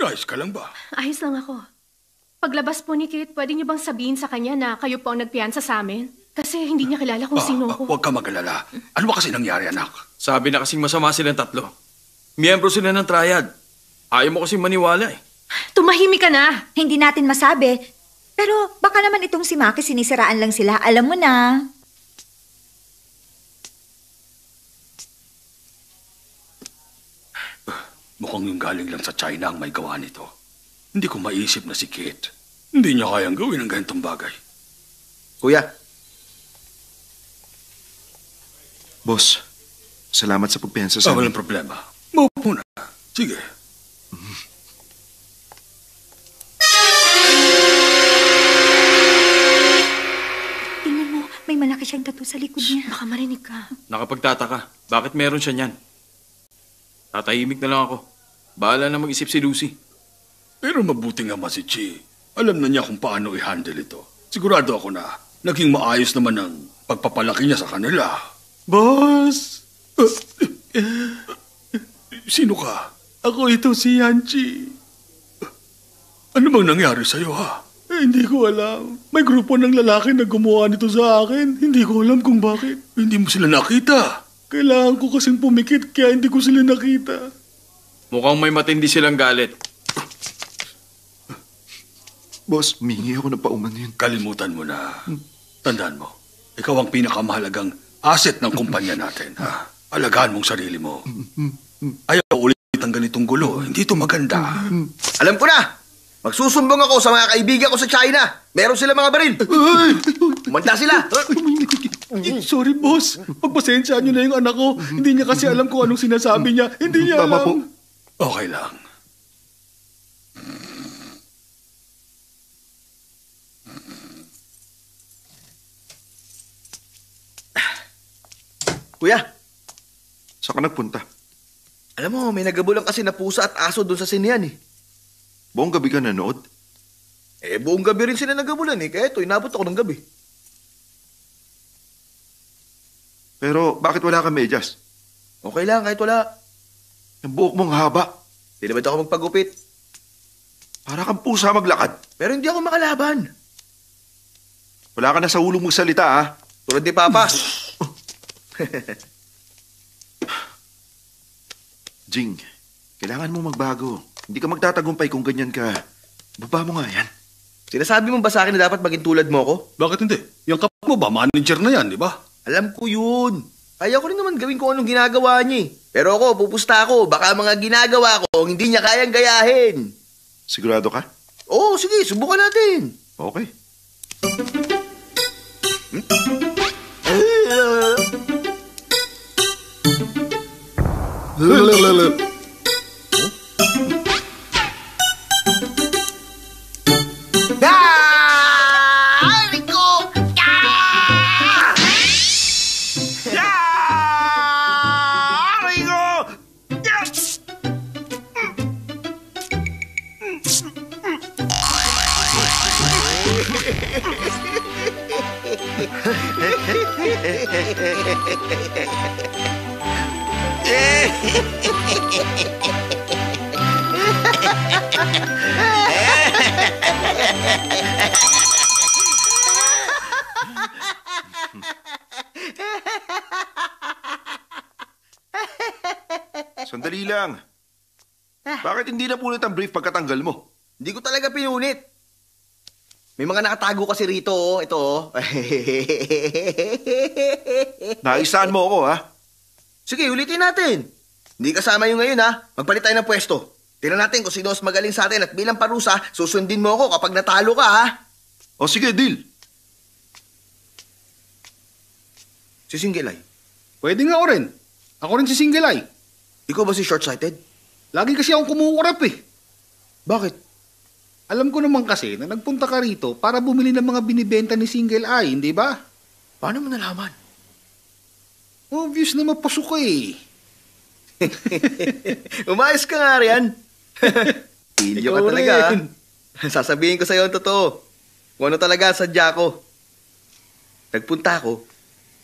ayos ka lang ba? ayos lang ako. Paglabas po ni Kate, pwede niyo bang sabihin sa kanya na kayo po ang nagpiyansa sa amin? Kasi hindi niya kilala kung sino ako. Huwag ka mag-alala. Ano ba kasi nangyari, anak? Sabi na kasing masama silang tatlo. Miyembro sila ng triad. Ayaw mo kasing maniwala eh. Tumahimik ka na. Hindi natin masabi. Pero baka naman itong si Maki sinisiraan lang sila. Alam mo na. Mukhang yung galing lang sa China ang may gawa nito. Hindi ko maisip na si Kate. Hindi niya kayang gawin ang ganitong bagay. Kuya, Boss, salamat sa pagpiyansa sa amin. Walang problema. Maupo na. Sige. Tingnan mo, may malaki siyang tattoo sa likod niya. Baka marinig ka. Nakapagtataka. Bakit meron siya niyan? Tatahimik na lang ako. Bahala na mag-isip si Lucy. Pero mabuti nga si Chi. Alam na niya kung paano i-handle ito. Sigurado ako na naging maayos naman ang pagpapalaki niya sa kanila. boss! Sino ka? Ako ito si Yanchi. Ano bang nangyari sa'yo, ha? Hindi ko alam. May grupo ng lalaki na gumawa nito sa akin. Hindi ko alam kung bakit. Hindi mo sila nakita. Kailangan ko kasing pumikit kaya hindi ko sila nakita. Mukhang may matindi silang galit. Boss, humingi ako ng paumanhin. Kalimutan mo na. Tandaan mo, ikaw ang pinakamahalagang asset ng kumpanya natin, ha? Alagaan mong sarili mo. Ayaw ulit ang ganitong gulo. Hindi ito maganda. Alam ko na! Magsusumbong ako sa mga kaibigan ko sa China. Meron sila mga baril. Umanda sila. Sorry, boss. Pagpasensyaan niyo na yung anak ko. Hindi niya kasi alam kung anong sinasabi niya. Hindi niya Tama alam. po. Okay lang. Kuya, Saan ka nagpunta? alam mo, may nagabulang kasi na pusa at aso doon sa sinihan eh. Buong gabi ka nanood? Buong gabi rin sila nagabulan eh. Kaya ito, inabot ako ng gabi. Pero bakit wala ka medyas? Okay lang, kahit wala. Ang buhok mong haba. Hindi naman ako magpagupit. Para kang pusa maglakad. Pero hindi ako makalaban. Wala ka na sa ulong magsalita, ha? Tulad ni Papa. Jing, kailangan mo magbago. Hindi ka magtatagumpay kung ganyan ka. Baba mo nga yan. Sinasabi mo ba sa akin na dapat maging tulad mo ako? Bakit hindi? Yung kapatid mo ba, manager na yan, di ba? Alam ko yun. Kaya ko rin naman gawin kung anong ginagawa niya eh. Pero ako, pupusta ako. Baka mga ginagawa ko, hindi niya kayang gayahin. Sigurado ka? Oo, sige, subukan natin. Okay. Sandali lang. Bakit hindi na punit ang brief pagkatanggal mo? Hindi ko talaga pinunit. May mga nakatago kasi rito, oh. Ito, oh. Naisaan mo ako, ha? Sige, ulitin natin. Hindi kasama yung ngayon, ha? Magpalit tayo ng pwesto. Tingnan natin kung sino mas magaling sa atin at bilang parusa, susundin mo ako kapag natalo ka, ha? O sige, deal. Si Single Eye. Pwede nga ako rin. Ako rin si Single Eye. Ikaw ba si Short-Sighted? Lagi kasi akong kumukurap eh. Bakit? Alam ko naman kasi na nagpunta ka rito para bumili ng mga binibenta ni Single Eye, hindi ba? Paano mo nalaman? Obvious na mapasok ka eh. Umayos ka nga riyan. Pilyo ka Ikaw talaga, ha? rin. Sasabihin ko sa'yo ang totoo. Kung ano talaga ang sadya ko. Nagpunta ako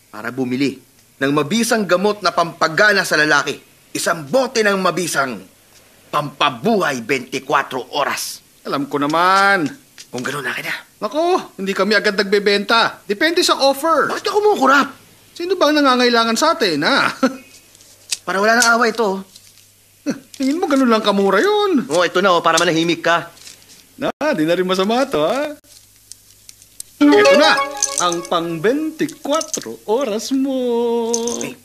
para bumili ng mabisang gamot na pampagana sa lalaki. Isang bote ng mabisang pampabuhay 24 oras. Alam ko naman. Kung gano'n na kita. Nako, hindi kami agad nagbebenta. Depende sa offer. Bakit ako kumukurap? Sino bang nangangailangan sa atin, ha? Para wala nang away ito. Tingin mo ganun lang kamura yun. Oh, ito na para manahimik ka. Di na rin masama to, ha? Ito na, ang pang 24 oras mo. Ay.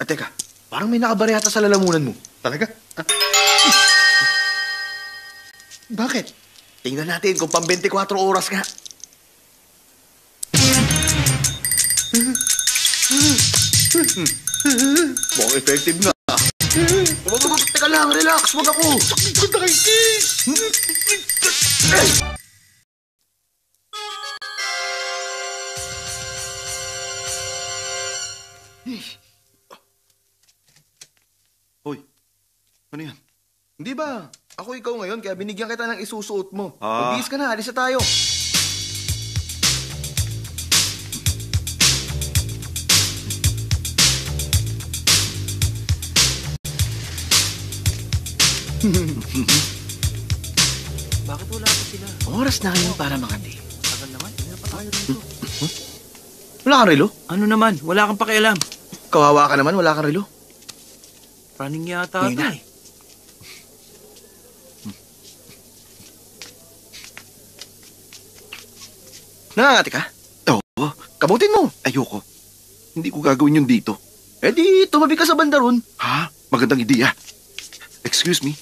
Teka, parang may nakabara yata sa lalamunan mo. Talaga? Bakit? Tingnan natin kung pang 24 oras nga. Mukhang effective nga. Teka lang, relax. Huwag ako. Sakit na kay Kiss! Hoy, ano yan? Hindi ba? Ako ikaw ngayon, kaya binigyan kita ng isusuot mo. Ah. Magbihis ka na, alis na tayo. Bakit wala pa sila? Oras na ngayon para makati. Tagal naman, hindi na pa tayo rito. Wala kang relo? Ano naman, wala kang pakialam. Kawawa ka naman, wala kang relo. Running yata Ngayon ito na. eh. Nangangati ka? Oo, Kabutin mo. ayoko. Hindi ko gagawin yun dito. Eh di, tumabi ka sa banda ron. Ha? Magandang ideya. Excuse me?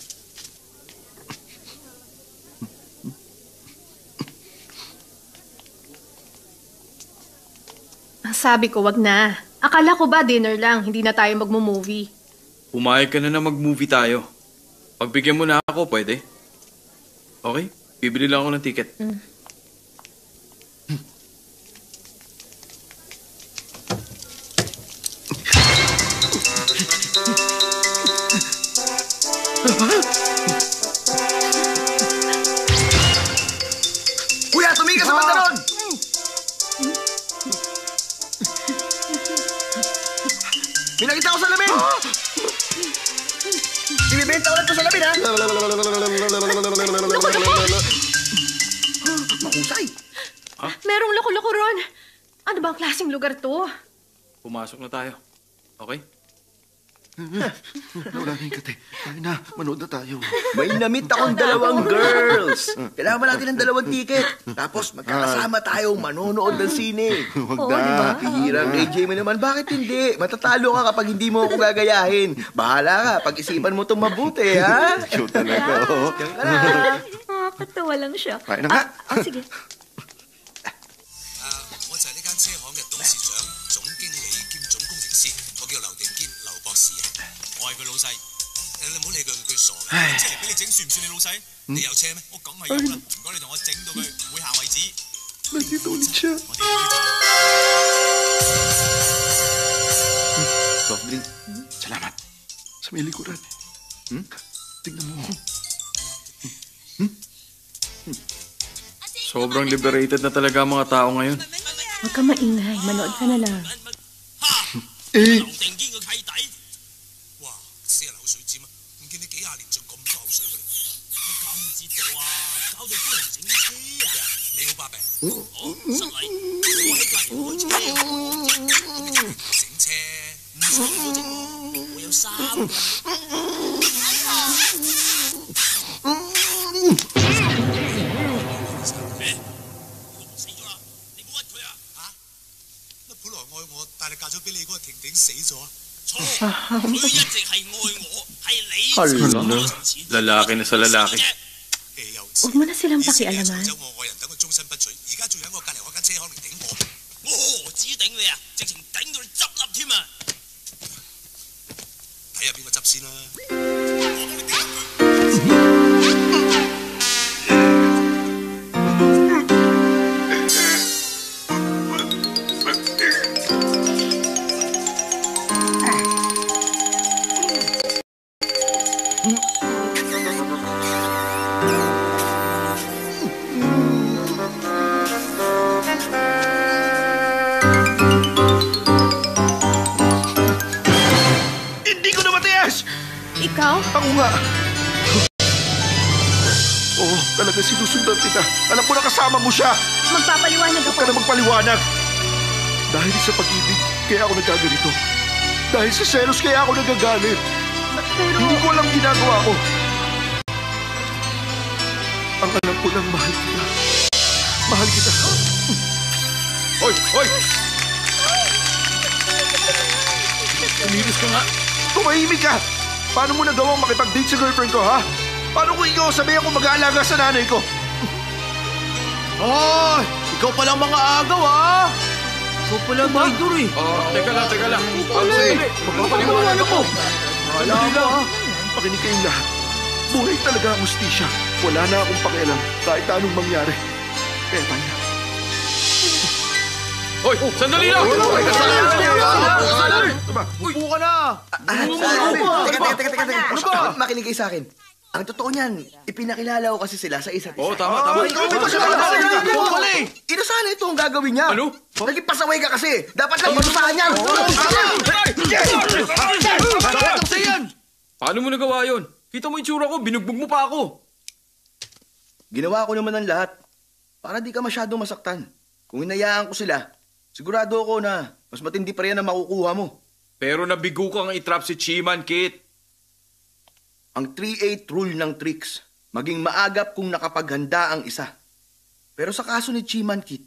Sabi ko, wag na. Akala ko ba dinner lang, hindi na tayo magmo-movie. Pumayag ka na mag-movie tayo. Pagbigyan mo na ako, pwede? Okay, bibili lang ako ng ticket. Kuya, tumingin ka sa banda ron! May nakita ko sa lamin! Ibibenta ko lang to sa lamin, ha? Mahusay! Merong loko-loko ron. Ano ba ang klaseng lugar to? Pumasok na tayo. Okay? Nawala na yung kate. Tayo na, manood na tayo. May namit akong dalawang girls. Kailangan ba natin ng dalawang ticket? Tapos magkakasama tayong manonood ng sine. Huwag Oo, na. di ba? Hirang AJ mo naman, bakit hindi? Matatalo ka kapag hindi mo ako gagayahin. Bahala ka, pag-isipan mo itong mabuti, ha? Ikaw talaga, oh. Diyan ka na. Nakakatawa lang siya. Kain na nga. Sige. 我就係呢間車行嘅董事長、總經理兼總工程師，我叫劉定堅，劉博士啊。我係佢老細。你唔好理佢，佢傻嘅。即係俾你整，算唔算你老細？你有車咩？我梗係有啦。唔該，你同我整到佢會行為止。 Nandito ulit siya. 我哋有啲做。 Soft drink. Salamat. Sa may likuran. Tignan mo. Sobrang liberated na talaga ang mga tao ngayon. Huwag ka maingay, manood ka na lang. Eh, 劉定堅個契弟，哇！死人口水尖啊！唔見你幾廿年進咁多口水嘅，你搞唔知道啊？搞到幫人整車啊！你好把柄，我失禮，我喺隔離開車，整車唔使我整喎，我有3個。死咗啦！你冇屈佢啊！嚇！乜本來愛我，但係嫁咗俾你嗰個婷婷死咗啊？錯，佢一直係愛我，係你自己 Lalaki na sa lalaki. Huwag mo na silang pakialaman. 走我愛人等佢終身不娶，而家仲喺我隔離開間車行嚟頂我，我何止頂你啊，直情頂到你執笠添啊！睇下邊個執先啦。我幫你頂佢。 hindi ko na matiis! Ikaw? Ako nga. Oo, talaga sinusundan kita. Alam ko na kasama mo siya. Magpapaliwanag Huwag ako. ka na magpaliwanag. Dahil sa pag-ibig, kaya ako nagkaganito. Dahil sa selos kaya ako nagagalit. Hindi ko alam ginagawa ko. Ang alam ko lang, mahal kita. Mahal kita. Hoy! Hoy! Umilos ka nga. Tumahimik ka! Paano mo nagawang makipag-date sa girlfriend ko, ha? Paano kung ikaw sabihin ako mag-aalaga sa nanay ko? Oh! Ikaw palang mga agaw, ha? Ikaw pala Maidor eh. Teka lang. Magpapaliwanag ako. Alam mo, ha? Makinig kayong lahat. Buhay talaga ang hustisya. Wala na akong pakialam kahit anong mangyari. Kaya tayo. Hoy! Sandali lang! Upo ka na! Teka. Ano ba? Makinig kayo sa akin. Ang totoo niyan, ipinakilala ko kasi sila sa isa't isa. Oo, tama. Inasahan ito ang gagawin niya. Ano? Naging pasaway ka kasi. Dapat lang parusahan niya. Paano mo nagawa yun? Kita mo yung tsura ko, binugbog mo pa ako. Ginawa ko naman ang lahat para di ka masyadong masaktan. Kung hinayaan ko sila, sigurado ako na mas matindi pa rin ang makukuha mo. Pero nabigo kang itrap si Chiman, Kit. Ang 3-8 rule ng tricks, maging maagap kung nakapaghanda ang isa. Pero sa kaso ni Chiman Kit,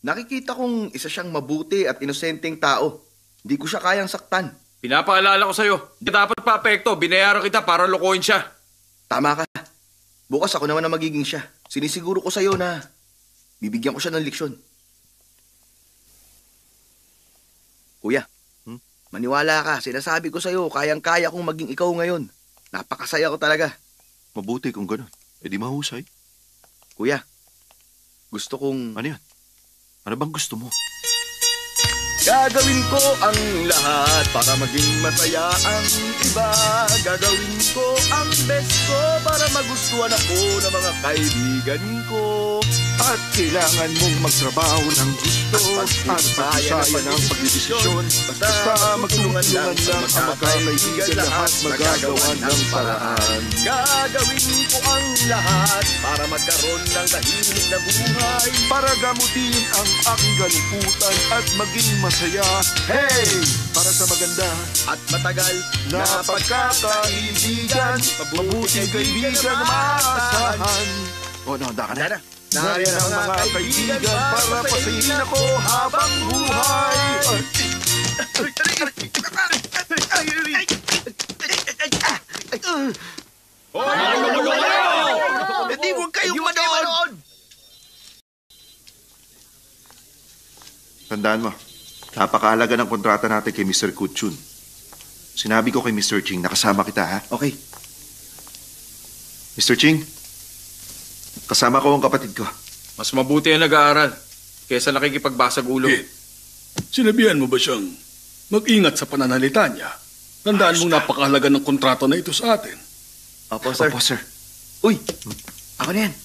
nakikita kong isa siyang mabuti at inosenteng tao. Hindi ko siya kayang saktan. Pinapaalala ko sa'yo, di dapat pa-apekto, binayaran kita para lokohin siya. Tama ka. Bukas ako naman na magiging siya. Sinisiguro ko sa'yo na bibigyan ko siya ng leksyon. Kuya, maniwala ka. Sinasabi ko sa'yo, kayang-kaya kong maging ikaw ngayon. Napakasaya ko talaga. Mabuti kung gano'n. E di mahusay. Kuya, gusto kong... Ano yan? Ano bang gusto mo? Gagawin ko ang lahat para maging masaya ang iba. Gagawin ko ang best ko para magustuhan ako ng mga kaibigan ko. At kailangan mong magtrabaho ng gusto at pagsayan ng pagdidesisyon. Basta magtulungan lang ang magkakaibigan lahat magagawa ng paraan. Gagawin ko ang lahat para magkaroon ng tahimik na buhay. Para gamutin ang aking kaliputan at maging masaya. Hey! Para sa maganda At matagal na pagkakaibigan, mabuting kaibigan na maasahan. O, nahanda ka na? Naryan ang mga kaibigan para pasayin ako habang buhay. Hindi huwag kayong manood! Tandaan mo, napakaalaga ng kontrata natin kay Mr. Kutchun. Sinabi ko kay Mr. Ching, nakasama kita, ha? Okay. Mr. Ching, kasama ko ang kapatid ko. Mas mabuti ang nag-aaral kaysa nakikipagbasag ulo. Kit, sinabihan mo ba siyang mag-ingat sa pananalita niya? Tandaan mong napakahalaga ng kontrata na ito sa atin. Opo, sir. Opo, sir. Uy, ako na yan.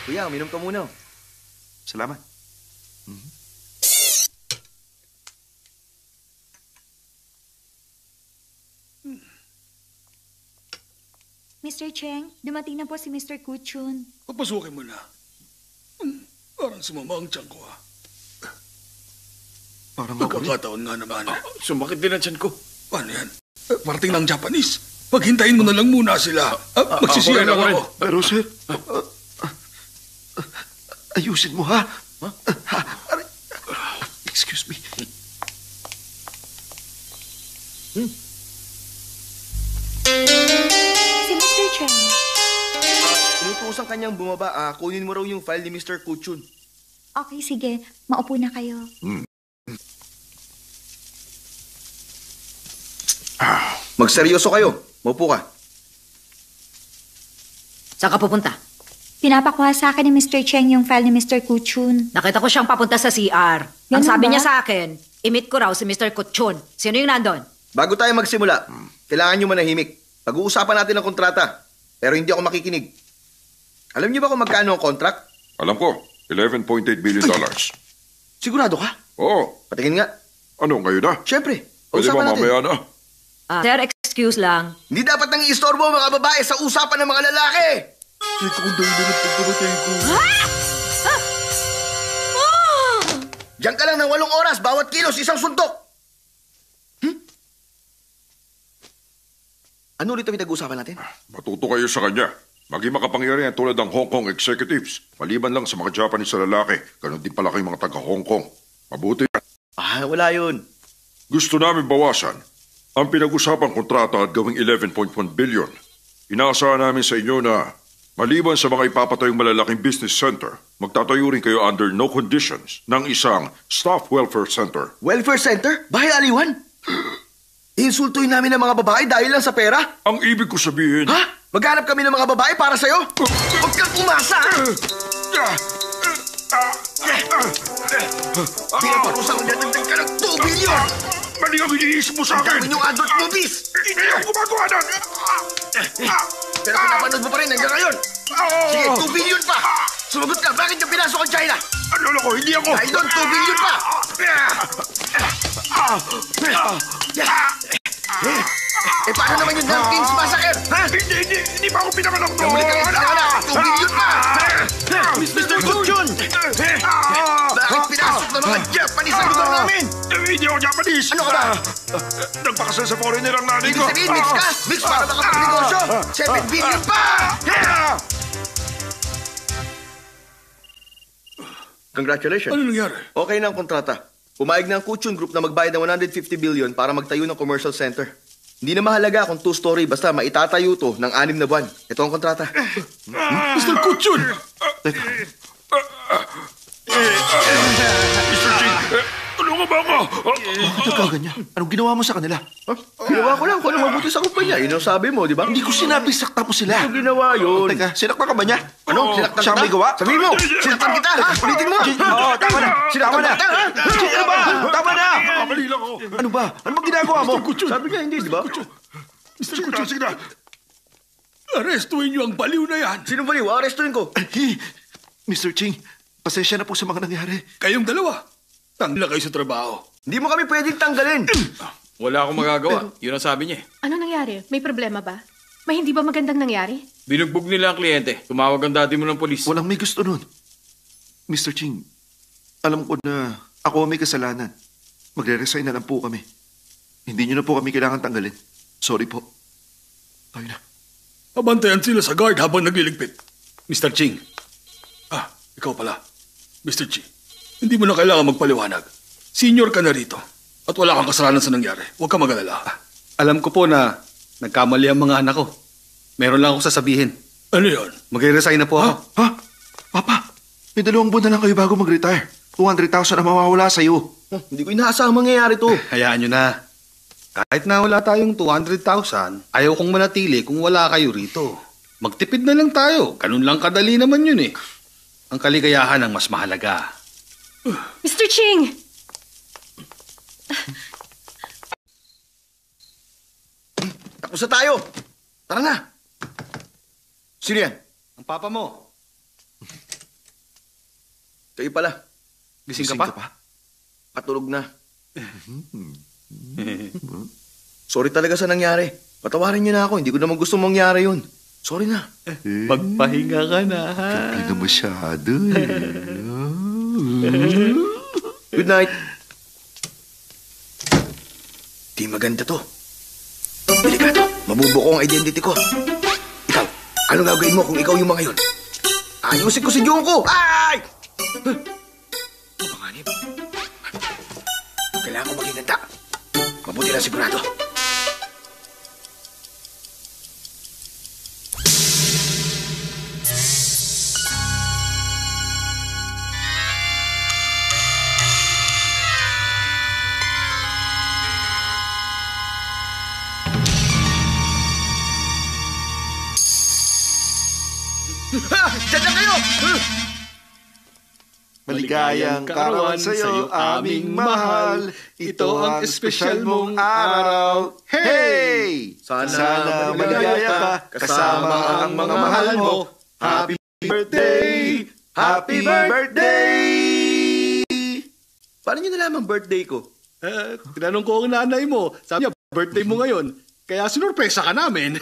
Kuya, uminom ka muna. Salamat. Mr. Cheng, dumating na po si Mr. Kuchun. Papasukin mo na. Parang sumama ang tiyan ko, ha? Parang ako rin. Pagkakataon nga naman. Sumakit din ang tiyan ko. Paano yan? Parating ng Japanese. Paghintayin mo na lang muna sila. Magsisiyan lang ako. Pero, sir, ayusin mo, ha? Aray. Excuse me. Si Mr. Cheng. Inutusan kanyang bumaba. Kunin mo raw yung file ni Mr. Kuchun. Okay, sige. Maupo na kayo. Magseryoso kayo. Maupo ka. Saan ka pupunta? Pinapakuha sa akin ni Mr. Cheng yung file ni Mr. Kuchun. Nakita ko siyang papunta sa CR. Ang Ganun sabi ba? niya sa akin, imit ko raw si Mr. Kutchun. Sino yung nandun? Bago tayo magsimula, kailangan nyo manahimik. Pag-uusapan natin ang kontrata. Pero hindi ako makikinig. Alam niyo ba kung magkano ang contract? Alam ko, $11.8 billion. Sigurado ka? Oo. Patingin nga. Ano, ngayon na? Siyempre. Pwede ba Usapan natin. mamaya na? Sir, excuse excuse lang. Hindi dapat nang iistorbo ang mga babae sa usapan ng mga lalaki! Ikaw ang dahilan ng pagkamatay ko. Diyan ka lang ng 8 oras, bawat kilos, isang suntok! Ano ulit ang pinag-uusapan natin? Matuto kayo sa kanya. Maging makapangyarihan tulad ng Hong Kong executives. Maliban lang sa mga Japanese na lalaki, ganun din pala kayong mga taga-Hong Kong. Mabuti yan. Wala yun. Gusto namin bawasan ang pinag-usapang kontrata at gawing 11.1 billion. Inaasahan namin sa inyo na maliban sa mga ipapatayong malalaking business center, magtatayo rin kayo under no conditions ng isang staff welfare center. Welfare center? Bahay aliwan? Insultuin namin ang mga babae dahil lang sa pera? Ang ibig ko sabihin... Ha? Maghanap kami ng mga babae para sa'yo? Huwag kang umasa! Pinaparusa ko dadagdag ka ng 2 billion! Mali ang iniisip mo sa akin! Gawin yung adult movies! Hindi ako gumagawa nun! Pero pinapanood mo pa rin hanggang ngayon! Sige, 2 billion pa! Sumagot ka, bakit yung pinasok ang China? Ano ko, hindi ako! Dahil doon, 2 billion pa! Paano naman yung Dumpkins Massacre? Ha? Hindi pa ako pinanganak doon! Yung muli kang pinanganak, 2 billion pa! Mr. Kutchun! Bakit pinasok ng mga Japanese ang lugar namin? Hindi ako Japanese! Ano ka ba? Nagpakasal sa foreigner ang nanay Ibig ko! sabihin, mix ka! Mix para makapagnegosyo! 7 billion pa! Congratulations. Ano nangyari? Okay na ang kontrata. Pumayag na ang Kuchun Group na magbayad ng 150 billion para magtayo ng commercial center. Hindi na mahalaga kung 2-story basta maitatayo to ng 6 na buwan. Ito ang kontrata. Mr. Kutchun! Mr. Ching, tulungan ba ako? Nagkaganyan. Anong ginawa mo sa kanila? Ginawa ko lang kung ano mabuti sa kumpanya. Yun ang sabi mo, di ba? Hindi ko sinabi sakta mo sila. Ano ginawa yun? Teka, sinakta ka ba niya? Ano? Sinaktan Siya kita? may gawa? Sabihin mo! Sinaktan kita, ha? Ulitin mo! Oo, tama na. Sinaktan kita, ha? Ano ba? Tama na! Kamali lang ako. Ano ba? Ano bang ginagawa mo? Sabi niya, hindi, di ba? Mr. Kutchun, sige na. Arestuin niyo ang baliw na yan. Sino baliw? Arestuin ko. Mr. Ching, pasensya na po sa mga nangyari. Kayong dalawa. Tangla kayo sa trabaho. Hindi mo kami pwedeng tanggalin. Wala akong magagawa. Yun ang sabi niya. Ano nangyari? May problema ba? May hindi ba magandang nangyari? Binugbog nila ang kliyente. Tumawag ang daddy mo ng polis. Walang may gusto nun. Mr. Ching, alam ko na ako may kasalanan. Magre-resign na lang po kami. Hindi nyo na po kami kailangan tanggalin. Sorry po. Tayo na. Abantayan sila sa guard habang nagliligpit. Mr. Ching. Ikaw pala. Mr. Ching. Hindi mo na kailangan magpaliwanag. Senior ka na rito. At wala kang kasalanan sa nangyari. Huwag ka mag-alala. Alam ko po na nagkamali ang mga anak ko. Meron lang akong sasabihin. Ano yun? Magre-resign na po ako. Ha? Papa, may 2 buwan na lang kayo bago mag-retire. 200,000 na mawawala sa'yo. Hindi ko inaasahang mangyayari to. Hayaan nyo na. Kahit na wala tayong 200,000, ayaw kong manatili kung wala kayo rito. Magtipid na lang tayo. Ganun lang kadali naman yun eh. Ang kaligayahan ang mas mahalaga. Mr. Ching! Tapos na tayo. Tara na. Sino yan? Ang papa mo. Kayo pala. Gising ka pa? Patulog na. Sorry talaga sa nangyari. Patawarin niyo na ako. Hindi ko naman gusto mangyari yun. Sorry na. Magpahinga ka na, ha? Hindi na masyado Good night. Di maganda to. Delikado. Mabubuko ang identity ko. Ikaw, ano gagawin mo kung ikaw yung mga yun? Ayusin ko si Junko! Ay! Panganib. Kailangan ko maging ganda. Mabuti lang sigurado. Diyan na kayo! Maligayang karawan sa'yo, aming mahal. Ito ang espesyal mong araw. Hey! Sana maligaya ka kasama ang mga mahal mo. Happy birthday! Happy birthday! Paano niyo nalaman birthday ko? Tinanong ko ang nanay mo. Sabi niya, birthday mo ngayon. Kaya sinurpresa ka namin.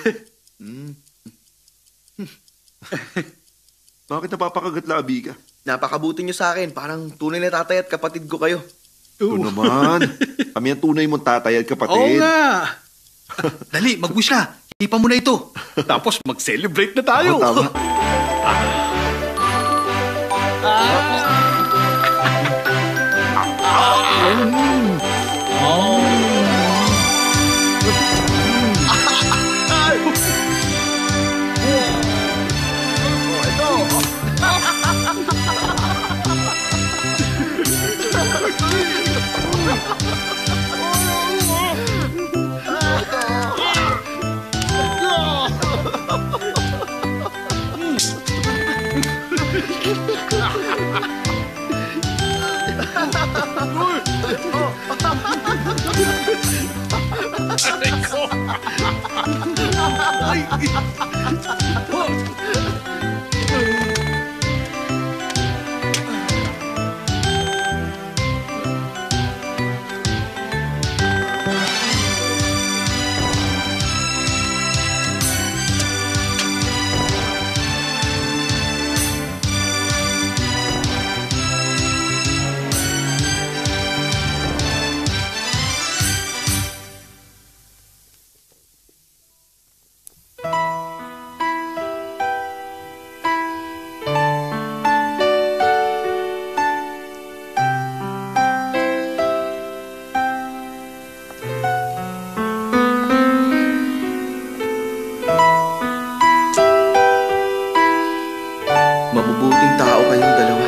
Bakit napapakagat-labi ka? Napakabuti niyo sa akin. Parang tunay na tatay at kapatid ko kayo. Ito naman. Kami ang tunay mong tatay at Oo kapatid. nga. Dali, mag-wish ka. Hipa mo na ito. Tapos mag-celebrate na tayo. Oo, tama. Mabubuting tao kayong dalawa.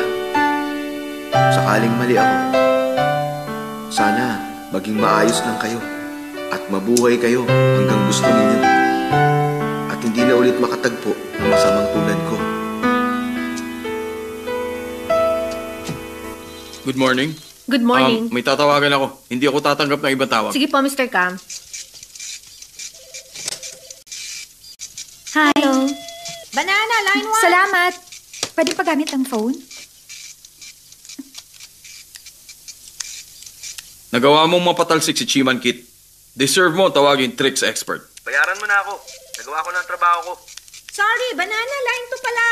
Sakaling mali ako, sana maging maayos lang kayo at mabuhay kayo hanggang gusto ninyo. At hindi na ulit makatagpo ng masamang tulad ko. Good morning. Good morning. May tatawagan ako. Hindi ako tatanggap ng ibang tawag. Sige po, Mr. Cam. Hi. Hello. Banana, line 1. Salamat. Pwede pa gamit ang phone? Nagawa mong mapatalsik si Chiman Kit. Deserve mo tawagin tricks expert. Bayaran mo na ako. Nagawa ko na ang trabaho ko. Sorry, banana, line 2 pala.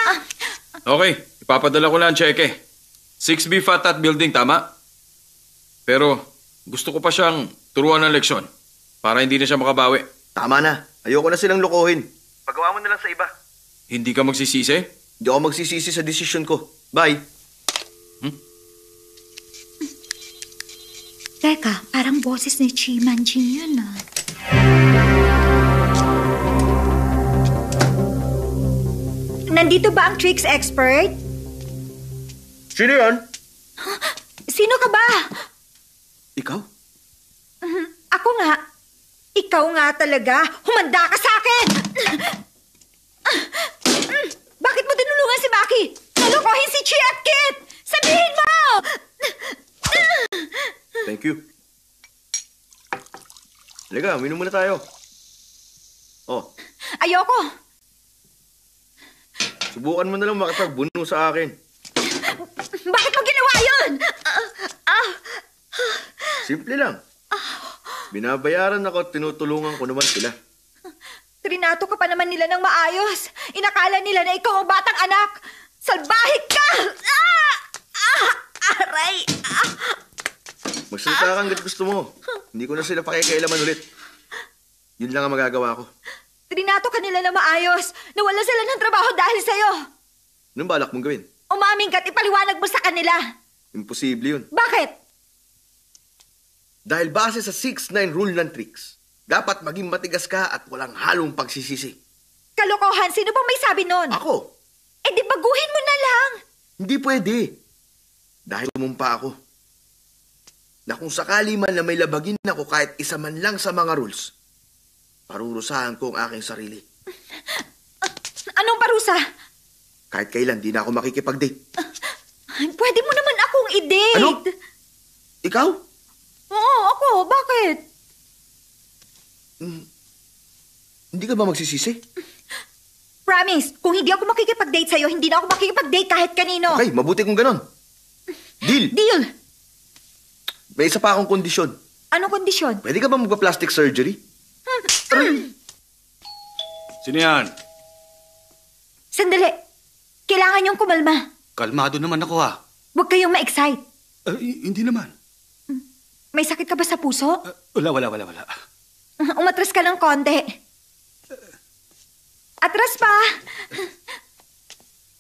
Okay, ipapadala ko lang ang cheque. 6B Fatat Building, tama? Pero gusto ko pa siyang turuan ng leksyon para hindi na siya makabawi. Tama na. Ayoko na silang lokohin. Pagawa mo na lang sa iba. Hindi ka magsisisi? Hindi ako magsisisi sa desisyon ko. Bye. Teka, parang boses ni Chimanjin yun ah. Nandito ba ang tricks expert? Sino yan? Sino ka ba? Ikaw? Ako nga. Ikaw nga talaga. Humanda ka sa akin! Bakit mo tinulungan si Maki? Nalukohin si Chi at Kit! Sabihin mo! Thank you. Halika, uminom muna tayo. Oh, Ayoko. subukan mo na lang makipagbuno sa akin. Bakit mo ginawa yun? Simple lang. Binabayaran ako at tinutulungan ko naman sila. Trinato ka pa naman nila ng maayos. Inakala nila na ikaw ang batang anak. Salbahik ka! Aray! Magsalita kang gusto mo. Hindi ko na sila pakikialaman ulit. Yun lang ang magagawa ko. Trinato ka nila ng maayos. Nawala sila ng trabaho dahil sa'yo. Anong balak mong gawin? Umaming ka't ipaliwanag mo sa kanila. Imposible yun. Bakit? Dahil base sa 6-9 rule ng tricks, dapat maging matigas ka at walang halong pagsisisi. Kalokohan, sino bang may sabi nun? Ako? Eh di baguhin mo na lang. Hindi pwede. Dahil umumpa ako. Na kung sakali man na may labagin ako kahit isa man lang sa mga rules, parurusahan ko ang aking sarili. Anong parusa? Kahit kailan, di na ako makikipag-date. Pwede mo naman akong i-date. Ano? Ikaw? Oo, ako. Bakit? Hindi ka ba magsisisi? Promise, kung hindi ako makikipag-date sa'yo, hindi na ako makikipag-date kahit kanino. Okay, mabuti kung ganon. Deal! Deal! May isa pa akong kondisyon. Anong kondisyon? Pwede ka ba magpa-plastic surgery? Sino yan? Sandali. Kailangan niyong kumalma. Kalmado naman ako ha. Huwag kayong ma-excite. Hindi naman. May sakit ka ba sa puso? Wala. Umatras ka ng konti. Atras pa.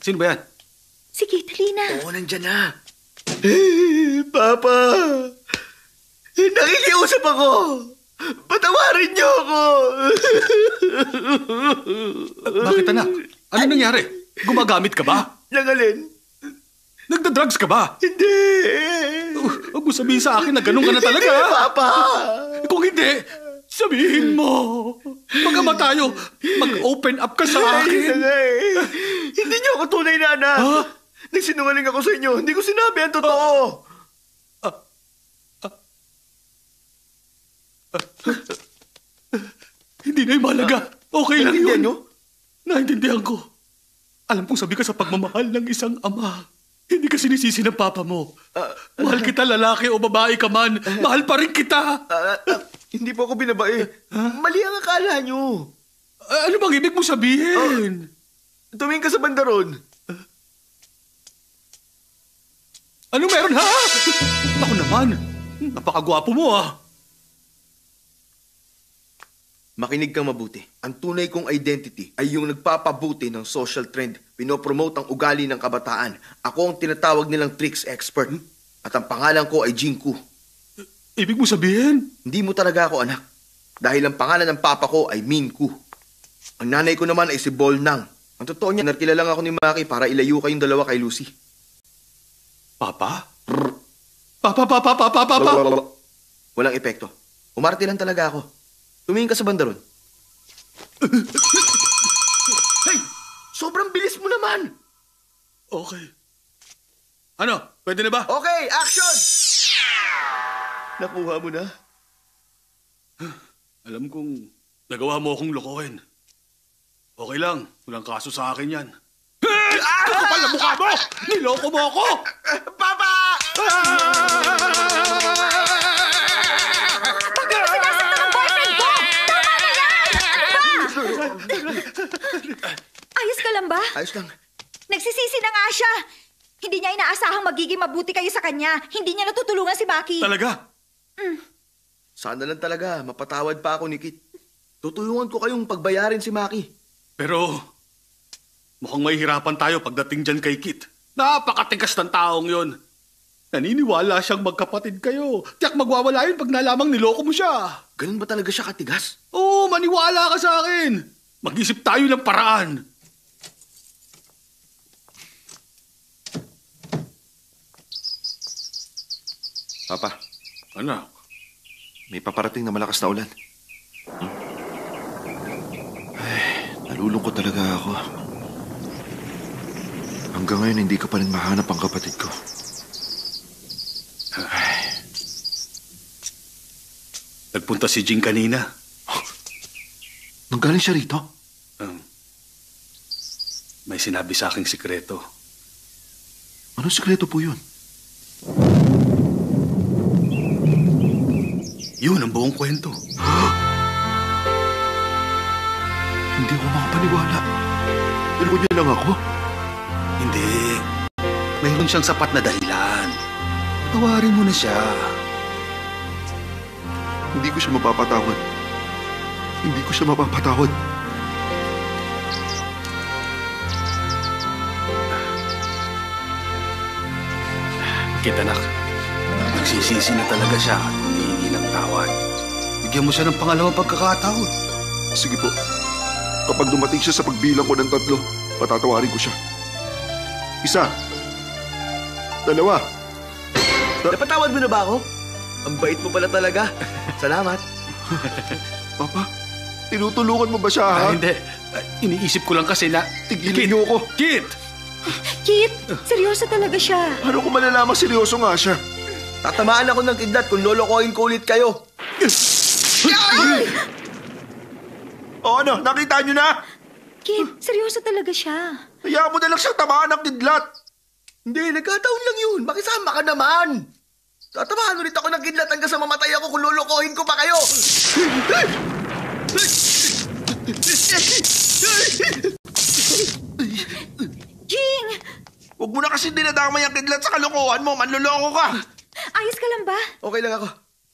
Sino ba yan? Sige, dali na. Oo, nandyan na. Papa! Nakikiusap ako! Patawarin niyo ako! Bakit anak? Ano nangyari? Gumagamit ka ba? Nangalin? Nagda-drugs ka ba? Hindi! Huwag mo sabihin sa akin na ganun ka na talaga. Hindi, Papa! Kung hindi, sabihin mo. Magkama tayo. Mag-open up ka sa akin. Hindi niyo ako tunay na anak. Ha? Nagsinungaling ako sa inyo. Hindi ko sinabi ang totoo. Hindi na yung mahalaga. Okay lang yun. Naintindihan niyo? Naintindihan ko. Alam kong sabi ka sa pagmamahal ng isang ama. Hindi ka sinisisi ng papa mo. Mahal kita, lalaki o babae ka man. Mahal pa rin kita. Hindi po ako binabae. Mali ang akala niyo. Ano bang ibig mo sabihin? Tumingin ka sa bandaron. Ano meron ha? Ako naman. Napakagwapo mo ah. Makinig kang mabuti. Ang tunay kong identity ay yung nagpapabuti ng social trend. Pinopromote ang ugali ng kabataan. Ako ang tinatawag nilang tricks expert. At ang pangalan ko ay Jinku. Ibig mo sabihin? Hindi mo talaga ako anak. Dahil ang pangalan ng papa ko ay Minku. Ang nanay ko naman ay si Bolnang. Ang totoo niya, narkila lang ako ni Maki para ilayo kayong dalawa kay Lucy. Papa? Papa? Walang epekto. Umarte lang talaga ako. Tumingin ka sa bandaron. Hey! Sobrang bilis mo naman! Okay. Ano? Pwede na ba? Okay, action! Nakuha mo na? Alam kong nagawa mo akong lokohin. Okay lang. Walang kaso sa akin yan. Kapal na mukha mo! Niloko mo ako! Papa! Ayos ka lang ba? Ayos lang. Nagsisisi na nga siya. Hindi niya inaasahang magiging mabuti kayo sa kanya. Hindi niya natutulungan si Maki. Talaga? Sana lang talaga, mapatawad pa ako ni Kit. Tutulungan ko kayong pagbayarin si Maki. Pero mukhang mahihirapan tayo pagdating dyan kay Kit. Napakatigas ng taong yon. Naniniwala siyang magkapatid kayo. Tiyak magwawala yun pag nalamang niloko mo siya. Ganun ba talaga siya katigas? Oo, maniwala ka sa akin. Mag-isip tayo ng paraan. Papa, Anak, may paparating na malakas na ulan. Ay, nalulungkot talaga ako. Hanggang ngayon, hindi ko pa rin mahanap ang kapatid ko. nagpunta si Jing kanina. Nanggaling siya rito? May sinabi sa aking sikreto. Anong sikreto po yun? Yun ang buong kwento. Hindi ako makapaniwala. Niloko niya lang ako. Hindi. Mayroon siyang sapat na dahilan. Tawarin mo na siya. Hindi ko siya mapapatawad. Hindi ko siya mapapatawad. Kit, anak. Nagsisisi na talaga siya at humihingi ng tawad. Bigyan mo siya ng pangalawang pagkakataon. Sige po. Kapag dumating siya sa pagbilang ko ng 3, patatawarin ko siya. 1, 2. Napatawad mo na ba ako? Ang bait mo pala talaga. Salamat. Papa, tinutulungan mo ba siya, ha? Hindi. Iniisip ko lang kasi na... Tigilin niyo ako. Kit! Kit, seryoso talaga siya. Paano ko malalaman seryoso nga siya? Tatamaan ako ng kidlat kung lolokohin ko ulit kayo. O ano, nakita niyo na? Kit, seryoso talaga siya. Hayaan mo na lang siyang tamaan ng kidlat. Hindi, nagkataon lang yun. Makisama ka naman. Tatamaan ulit ako ng kidlat hanggang sa mamatay ako kung lolokohin ko pa kayo. Jing! Huwag mo na kasi dinadamay ang kidlat sa kalokohan mo. Manloloko ka. Ayos ka lang ba? Okay lang ako.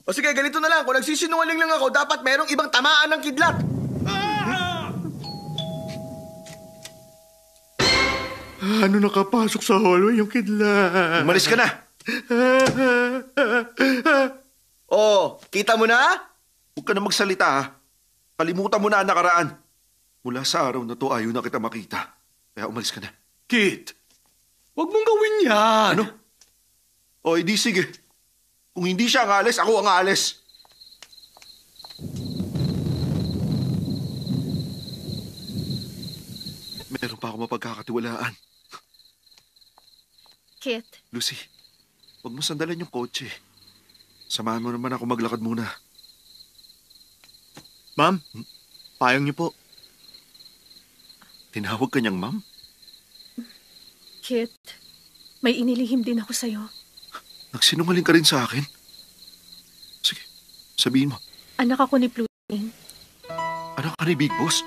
O sige, ganito na lang. Kung nagsisinungaling lang ako, dapat merong ibang tamaan ng kidlat. Ano nakapasok sa hallway yung kidlat? Umalis ka na. Oh, kita mo na? Huwag ka na magsalita, ha? Kalimutan mo na ang nakaraan. Mula sa araw na to, ayaw na kita makita. Kaya umalis ka na. Kit, wag mong gawin yan. Ano? O, edi sige. Kung hindi siya ang alis, ako ang alis. Meron pa ako mapagkakatiwalaan. Kit, Lucy, huwag mo sandalan yung kotse. Samahan mo naman ako maglakad muna. Ma'am, payong niyo po. Tinawag ka niyang ma'am? Kit, may inilihim din ako sa'yo. Nagsinungaling ka rin sa akin? Sige, sabihin mo. Anak ako ni Pluting. Anak ka ni Big Boss?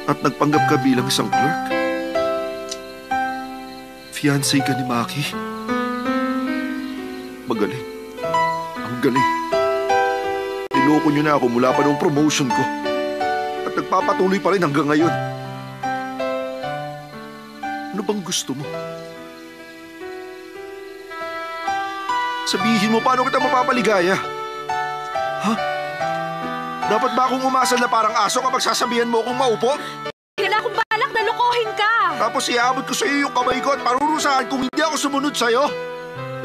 At nagpanggap ka bilang isang clerk? Fiancé ka ni Maki? Magaling. Ang galing. Niloko niyo na ako mula pa noong promotion ko. At nagpapatuloy pa rin hanggang ngayon. Ano bang gusto mo? Sabihin mo paano kita mapapaligaya? Ha? Dapat ba akong umasal na parang aso kapag sasabihan mo akong maupo? Wala akong balak na lokohin ka! Tapos iabot ko sa iyo yung kamay ko at parurusahan kung hindi ako sumunod sa'yo?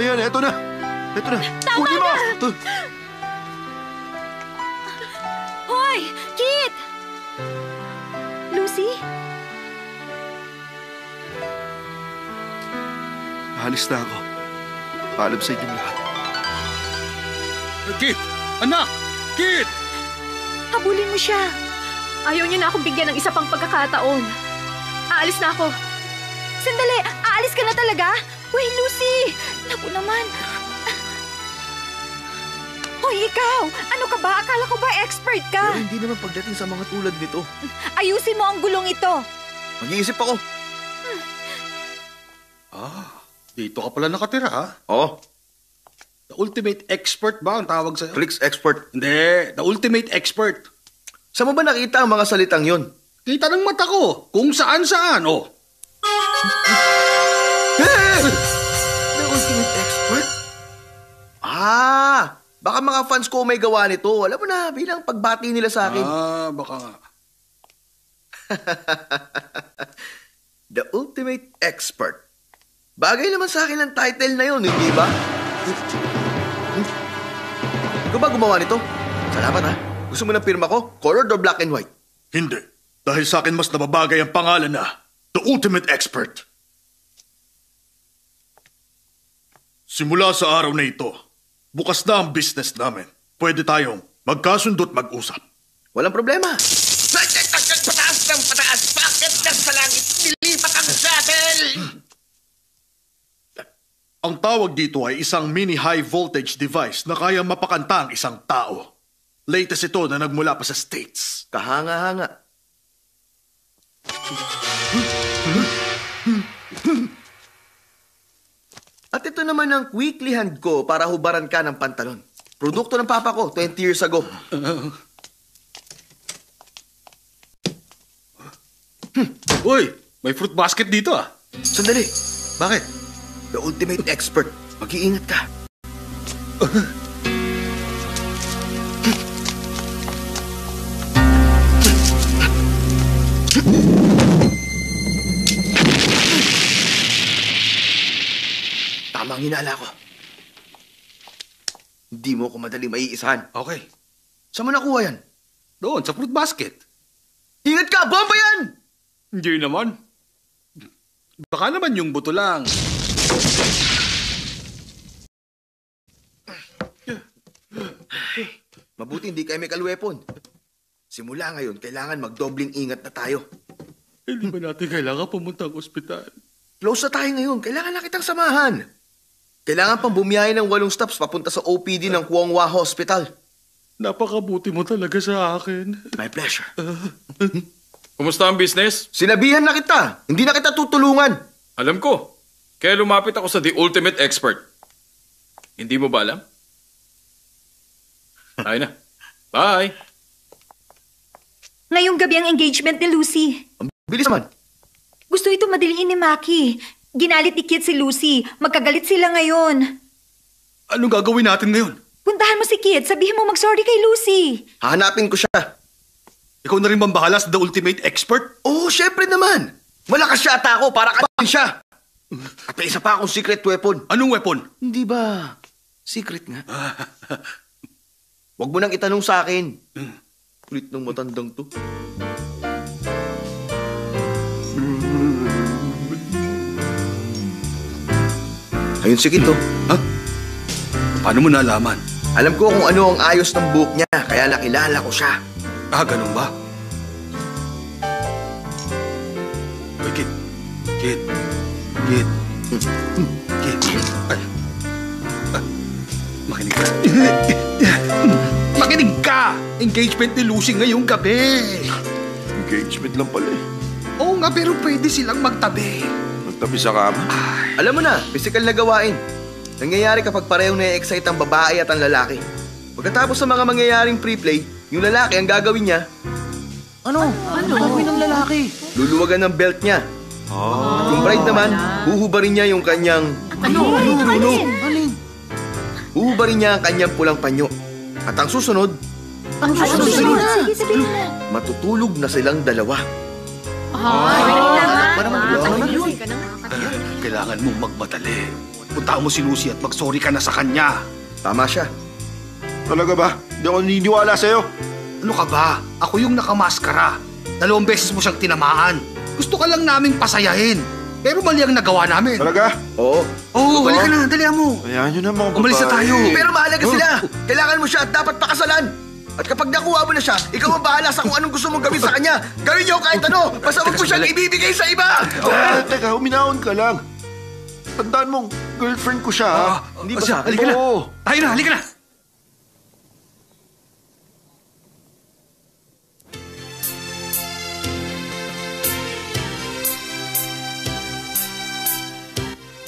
Ayan, eto na. Eto na. Tama Kunin mo! na! Hoy! Kit! Lucy? Alis na ako. Paalam sa inyong lahat. Kit! Anak! Kit! Habulin mo siya. Ayaw niyo na akong bigyan ng isa pang pagkakataon. Aalis na ako. Sandali! Aalis ka na talaga? Uy, Lucy! Naku naman. Hoy, ikaw! Ano ka ba? Akala ko ba expert ka? Pero hindi naman pagdating sa mga tulad nito. Ayusin mo ang gulong ito. Mag-iisip ako. Dito ka pala nakatira, ha? Oo. The ultimate expert ba ang tawag sa'yo? Clicks expert. Hindi, the ultimate expert. Saan mo ba nakita ang mga salitang yon? Kita ng mata ko, kung saan-saan, oh. The ultimate expert? Baka mga fans ko may gawa nito. Alam mo na, bilang pagbati nila sa akin. Baka nga. The ultimate expert. Bagay naman sa akin ang title na yun, hindi ba? Ikaw ba gumawa nito? Salamat ha. Gusto mo ng pirma ko? Colored or black and white? Hindi. Dahil sa akin mas nababagay ang pangalan na The Ultimate Expert. Simula sa araw na ito, bukas na ang business namin. Pwede tayong magkasundo't mag-usap. Walang problema. Pataas ng pataas! Bakit nasa langit nilipat ang shuttle? Ang tawag dito ay isang mini high voltage device na kaya mapakanta ang isang tao. Latest ito na nagmula pa sa States. Kahanga-hanga. At ito naman ang weekly hand ko para hubaran ka ng pantalon. Produkto ng papa ko 20 years ago. Uy, may fruit basket dito, ah. Sandali. Bakit? The ultimate expert. Mag-iingat ka. Tama ang hinala ko. Hindi mo ko madali maiisahan. Okay. Saan mo nakuha yan? Doon, sa fruit basket. Ingat ka! Bomba yan! Hindi naman. Baka naman yung buto lang. Mabuti hindi kayo chemical weapon. Simula ngayon, kailangan magdobling ingat na tayo. Hindi ba natin kailangan pumunta ang ospital? Close na tayo ngayon. Kailangan na kitang samahan. Kailangan pang bumiyahe ng 8 stops papunta sa OPD ng Kwongwa Hospital. Napakabuti mo talaga sa akin. My pleasure. Kumusta ang business? Sinabihan na kita. Hindi na kita tutulungan. Alam ko. Kaya lumapit ako sa The Ultimate Expert. Hindi mo ba alam? Tayo na. Bye! Ngayong gabi ang engagement ni Lucy. Ang bilis naman. Gusto ito madaliin ni Maki. Ginalit ni Kit si Lucy. Magkagalit sila ngayon. Anong gagawin natin ngayon? Puntahan mo si Kit. Sabihin mo mag-sorry kay Lucy. Hahanapin ko siya. Ikaw na rin bang bahala sa The Ultimate Expert? Oo, syempre naman. Malakas siya ata ako para kain siya. At may isa pa akong secret weapon. Anong weapon? Hindi ba? Secret nga. Huwag mo nang itanong sa akin. Kulit ng matandang to. Ayun si Kito. Ha? Paano mo nalaman? Alam ko kung ano ang ayos ng buhok niya, kaya nakilala ko siya. Ah, ganun ba? Uy, Kit. Kit. Kit. Kit. Ay. Makinig ka. Makinig ka! Engagement ni Lucy ngayong gabi. Engagement lang pala eh. Oo nga, pero pwede silang magtabi. Magtabi sa kama. Alam mo na, physical na gawain. Nangyayari kapag parehong na-excite ang babae at ang lalaki. Pagkatapos sa mga mangyayaring pre-play, yung lalaki ang gagawin niya. Ano? Ano gagawin ng lalaki? Luluwagan ng belt niya. At yung bride naman, huhubarin niya yung kanyang... Alin? Huhubarin niya ang kanyang pulang panyo. At ang susunod... Sige, sabihin mo. Matutulog na silang dalawa. Kailangan mong magmadali. Punta mo si Lucy at mag-sorry ka na sa kanya. Tama siya. Talaga ba? Hindi ako naniniwala sa'yo. Ano ka ba? Ako yung nakamaskara. 2 beses mo siyang tinamaan. Gusto ka lang naming pasayahin. Pero mali ang nagawa namin. Talaga? Oo. Oo, halika na. Dalihan mo. Hayaan nyo na mga babae. Umalis na tayo. Pero mahalaga sila. Kailangan mo siya at dapat pakasalan. At kapag nakuha mo na siya, ikaw ang bahala sa kung anong gusto mong gawin sa kanya. Gawin niyo kahit ano. Basta huwag mo siyang ibibigay sa iba. Teka, uminahon ka lang. Tandaan mong girlfriend ko siya, ha? Hindi ba sa akin? Halika na. Oo. Tayo na, halika na.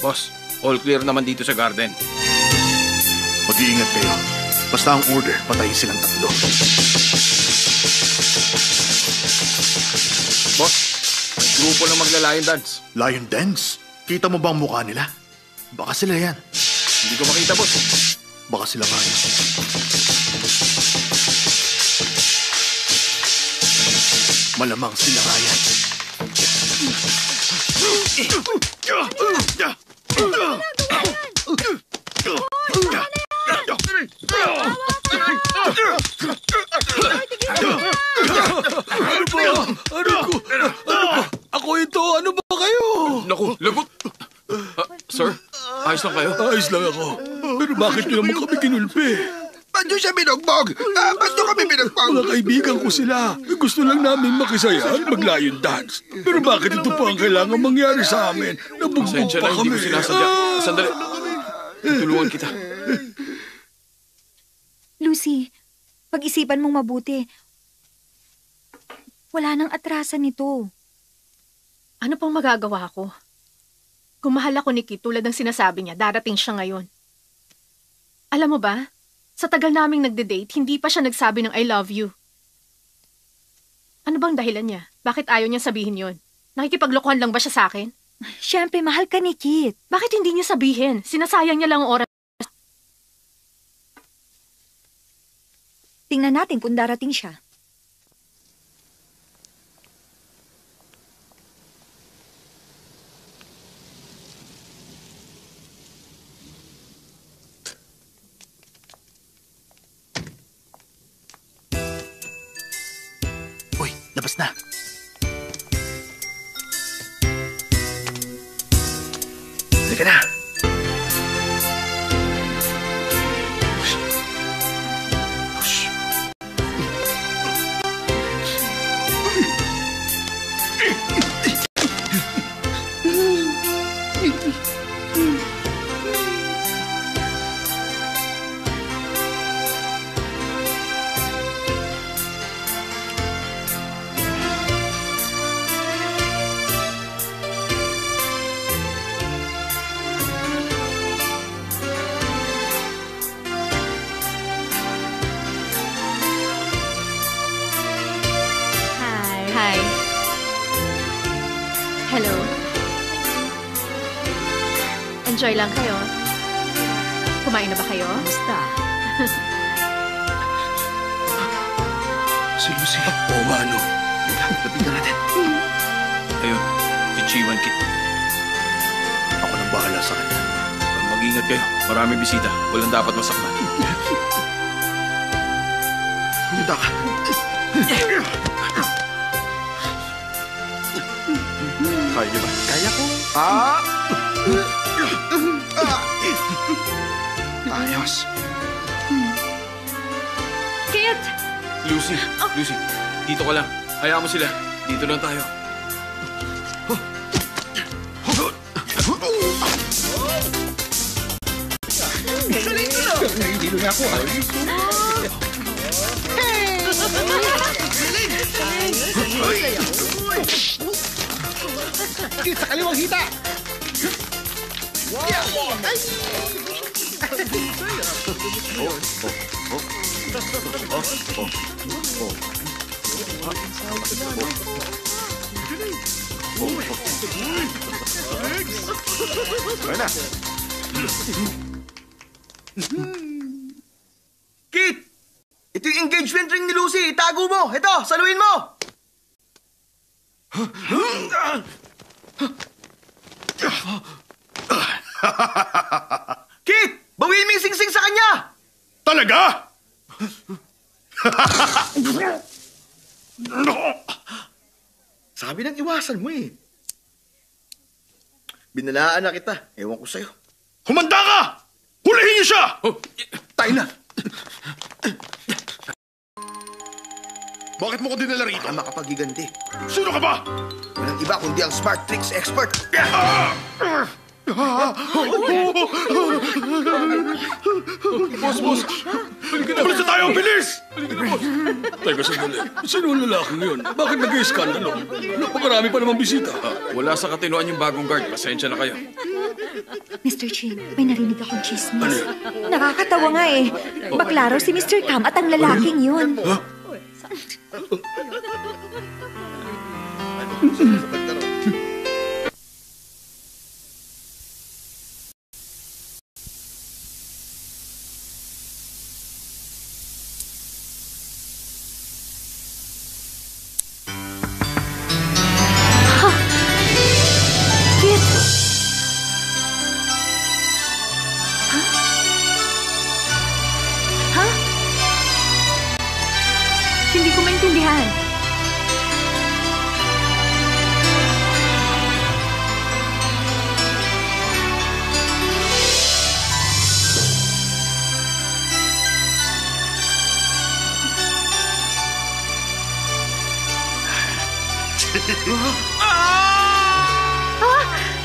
Boss, all clear naman dito sa garden. Mag-iingat kayo. Basta ang order, patayin silang 3. Boss, may grupo na magla-lion dance. Lion dance? Kita mo ba ang mukha nila? Baka sila yan. Hindi ko makita, boss. Baka sila nga yan. Malamang sila nga yan. Ako ito. Ano ba kayo? Naku, lagot. Sir, ayos lang kayo? Ayos lang ako. Pero bakit nyo naman kami kinulpi? Ba't nyo siya binugbog? Ba't nyo kami binugbog? Mga kaibigan ko sila. Gusto lang namin makisaya at mag-lion dance. Pero bakit ito pa ang kailangan mangyari sa amin? Nabugbog Pasensya pa na, hindi kami. ko sinasadya. Sandali. Tulungan kita. Lucy, pag-isipan mong mabuti. Wala nang atrasan nito. Ano pang magagawa ko? Kung mahal ako ni Kit tulad ng sinasabi niya, darating siya ngayon. Alam mo ba, sa tagal naming nagde-date, hindi pa siya nagsabi ng I love you. Ano bang dahilan niya? Bakit ayaw niya sabihin yon? Nakikipaglokohan lang ba siya sa akin? Siyempre, mahal ka ni Kit. Bakit hindi niya sabihin? Sinasayang niya lang ang oras. Tingnan natin kung darating siya. Uy, labas na. Halika na. Enjoy lang kayo. Kumain na ba kayo? Basta. Si Lucy. Oo nga, ano? Lapitan natin. Ayun, si Chiwan Kit. Ako nang bahala sa kanya. Mag-ingat kayo. Maraming bisita. Walang dapat masaktan. Humida ka. Kaya niyo ba? Kaya ko. Ayos. Kit! Lucy, Lucy, dito ka lang. Hayaan mo sila. Dito lang tayo. Nahihilo na ako. Sa kaliwang hita! Kaya na. Kit! Ito yung engagement ring ni Lucy. Itago mo. Ito, saluhin mo. Kit! Bawiin mo yung sing-sing sa kanya! Talaga? Sabi nang iwasan mo eh. Binalaan na kita. Ewan ko sa'yo. Humanda ka! Hulihin niyo siya! Tayo na! Bakit mo ko dinala rito? Baka makapaghiganti. Sino ka ba? Walang iba kundi ang smart tricks expert. Boss! Umalis na tayo! Bilis! Teka sandali. Sino ang lalaking yun? Bakit nag-iskandalo? Napakarami pa namang bisita. Wala sa katinuan yung bagong guard. Pasensya na kayo. Mr. Chin, may narinig akong chismis. Nakakatawa nga eh. Bakla raw si Mr. Cam at ang lalaking yun. Hindi ko maintindihan.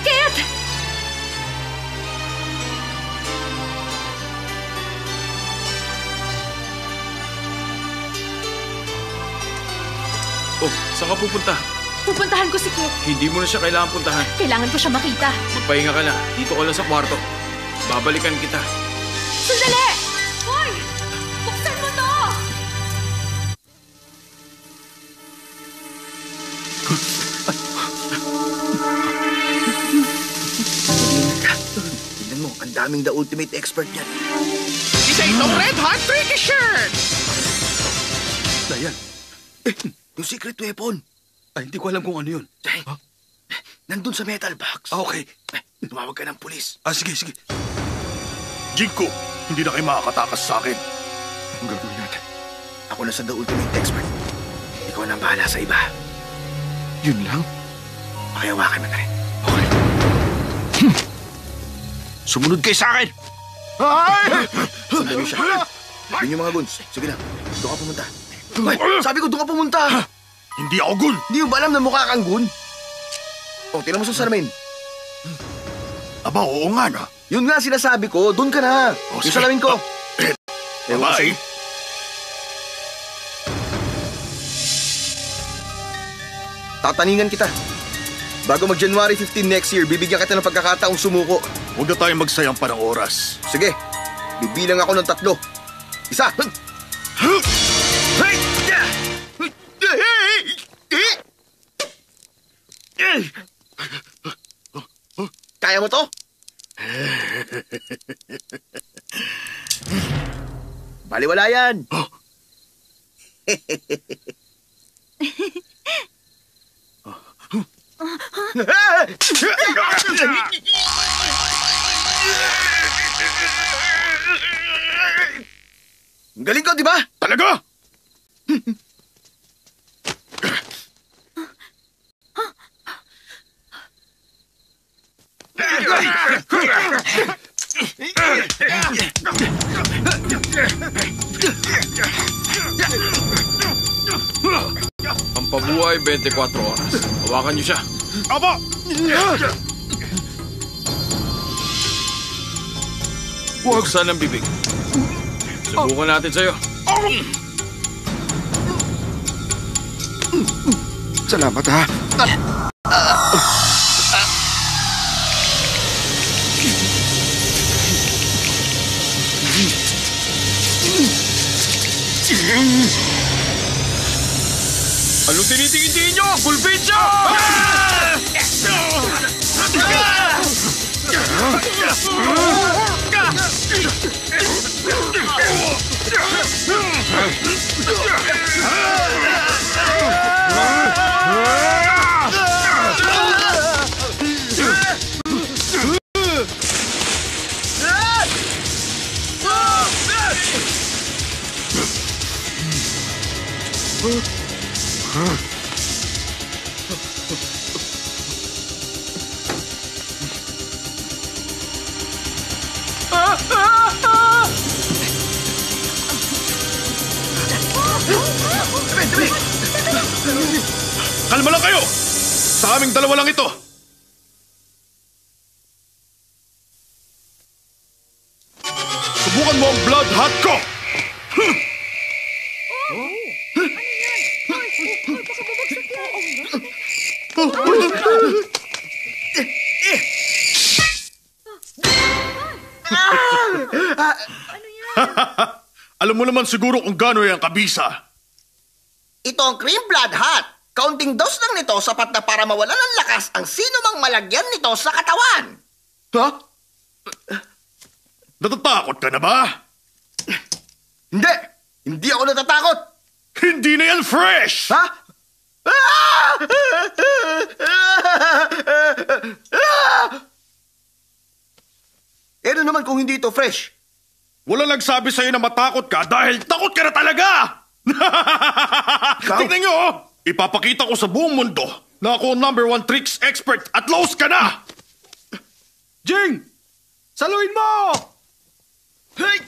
Kit! Oh, saan ka pupunta? Pupuntahan ko si Kit. Hindi mo na siya kailangan puntahan. Kailangan ko siya makita. Magpahinga ka lang. Dito ka lang sa kwarto. Babalikan kita. Sandali! Hoy! Buksan mo to! Tignan mo, ang daming the ultimate expert yan. Isa itong red hot tricky shirt! Dayan. Yung secret weapon. Ay, hindi ko alam kung ano yun. Ay, nandun sa metal box. Okay. Tumawag ka ng pulis. Sige. Jinko, hindi na kayo makakatakas sa akin. Ang gagawin natin? Ako na sa the ultimate expert. Ikaw na ang bahala sa iba. Yun lang? Pakihawakan mo na rin. Okay. Sumunod kayo sa akin! Ay! Sandali siya. Yun yung mga guns. Sige na, doon ka pumunta. Ay, sabi ko doon ka pumunta. Hindi ako gun! Hindi mo ba alam na mukha kang gun? O, tinan mo sa salamin. Aba, oo nga na. Yun nga sinasabi ko, doon ka na. Yung sige. salamin ko. Ewan ko Bye. sa'yo. Tataningan kita. Bago mag-January 15 next year, bibigyan kita ng pagkakataong sumuko. Huwag na tayong magsayang pa ng oras. Sige, bibilang ako ng 3. Isa. Kaya mo to? Baliwala yan. Galing ko, di ba? Talaga? Ang pabuhay 24 oras. Hawakan niyo siya. Apo! Buksan ang bibig. Subukan natin sa'yo. Salamat, ha? Anong tinitingin niyo? Bulbitsa! Kalma lang kayo! Sa aming dalawa lang ito. Subukan mo ang blood hot ko! Alam mo naman siguro kung gaano yung kabisa. Ito ang cream blood hot. Kaunting dose lang nito sapat na para mawalan ng lakas ang sino mang malagyan nito sa katawan. Ha? Natatakot ka na ba? Hindi! Hindi ako natatakot! Hindi na yan fresh! Ha? Ano naman kung hindi ito fresh? Wala nagsabi sa'yo na matakot ka dahil takot ka na talaga! Tingnan nyo, oh! Ipapakita ko sa buong mundo na ako ang #1 tricks expert at lost ka na! Jing! Saluin mo! Hey!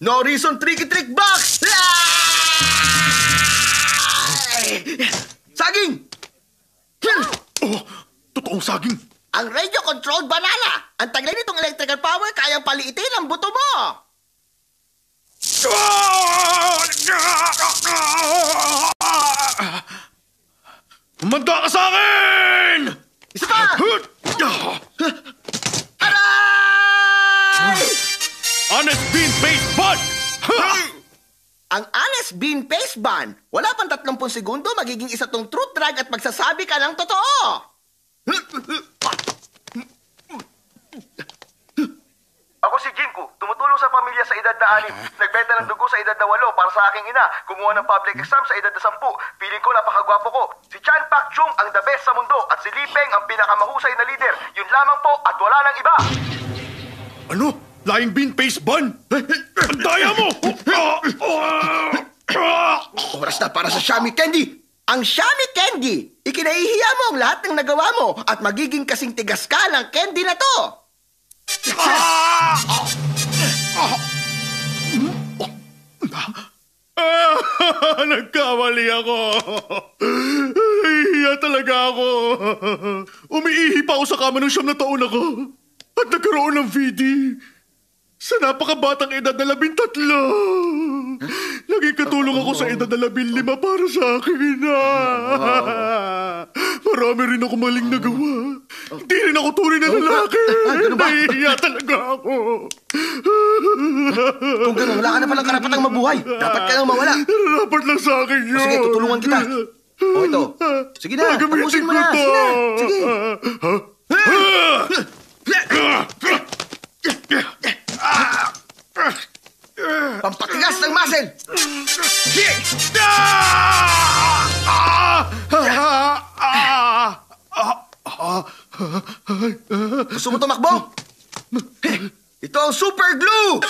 No reason tricky trick box! Saging! Oh, totoong saging. Ang radio-controlled banana! Ang taglay nitong electrical power kayang paliitin ang buto mo! Umanda ka sa akin! Isa pa! Aray! Honest Bean Paste Bun! Ang honest bean paste ban, wala pang 30 segundo, magiging isa tong truth drag at magsasabi ka ng totoo! Ako si Jinku, tumutulong sa pamilya sa edad na 6. Nagbenta ng dugo sa edad na 8 para sa aking ina. Kumuha ng public exam sa edad na 10. Piling ko napakagwapo ko. Si Chan Pak Chung ang the best sa mundo at si Li Peng ang pinakamahusay na leader. Yun lamang po at wala nang iba. Ano? Lying Bean Paste Bun? Ang daya mo! Oras na para sa Shami Candy! Ang Shami Candy! Ikinahihiya mo ang lahat ng nagawa mo at magiging kasing tigas ka ng candy na to! Nagkamali ako. Hiya talaga ako. Umiihi pa ako sa kama ng 9 na taon ako. At nagkaroon ng VD. Sa napakabatang edad na 13. Naging katulong ako sa edad na 15 para sa akin. Marami rin ako maling nagawa. Hindi rin ako tunay na lalaki. Nahihiya talaga ako. Kung gano'n, wala ka na palang karapatang mabuhay. Dapat ka nang mawala. Dapat lang sa akin yun. Sige, tutulungan kita. O ito. Sige na, tapusin mo na. Sige na. Sige. Pampatigas ng muscle! Gusto mo tumakbo? Ito ang super glue!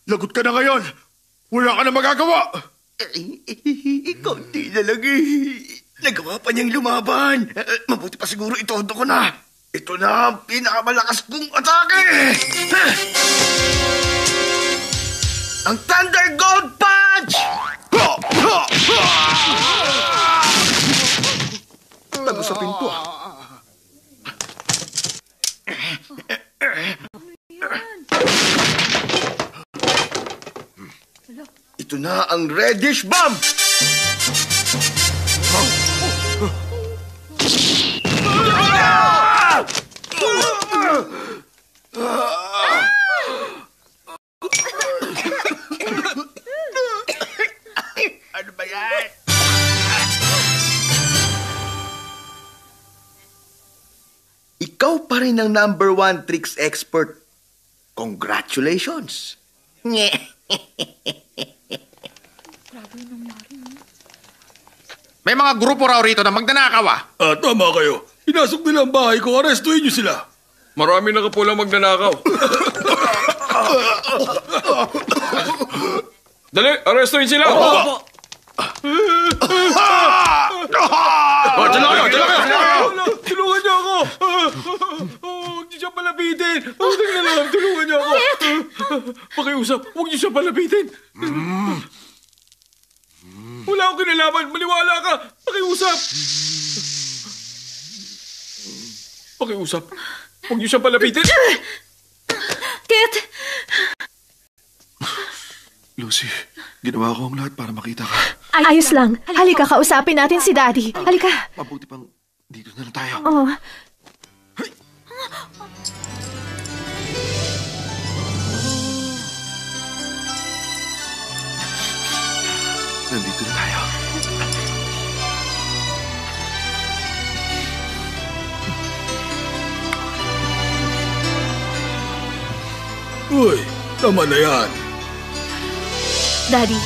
Lagot ka na ngayon. Wala ka na magagawa. Kaunti na lang Nagawa pa niyang lumaban. Mabuti pa siguro itodo ko na. Ito na ang pinakamalakas kong atake! Ang Thunder Gold Punch! Tago sa pinto. Ito na ang Reddish Bomb! Ano ba yan? Ikaw pa rin ang #1 tricks expert. Congratulations! May mga grupo raw rito na magnanakaw ah. Tama kayo. Pinasok nila ang bahay ko. Arestuhin niyo sila. Marami na kapulang magnanakaw. Dali, arestuhin sila! Tulungan niyo ako! Huwag niyo siya palapitin! Tulungan niyo ako! Pakiusap, huwag niyo siya palapitin! Wala akong kinalaman! Maniwala ka! Pakiusap! Pakiusap, huwag niyo siya palapitin! Kit! Lucy, ginawa ko ang lahat para makita ka. Ayos lang. Halika, kausapin natin si Daddy. Halika. Mabuti pang dito na lang tayo. Oh. Nandito na tayo. Uy, tama na yan. Daddy,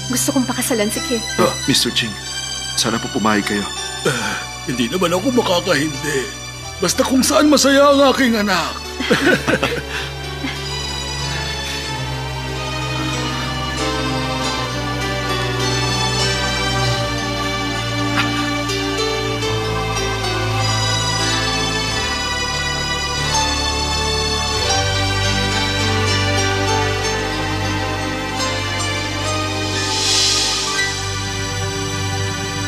gusto kong pakasalan si Kit. Mr. Ching, sana po pumayag kayo. Hindi naman ako makakahindi. Basta kung saan masaya ang aking anak.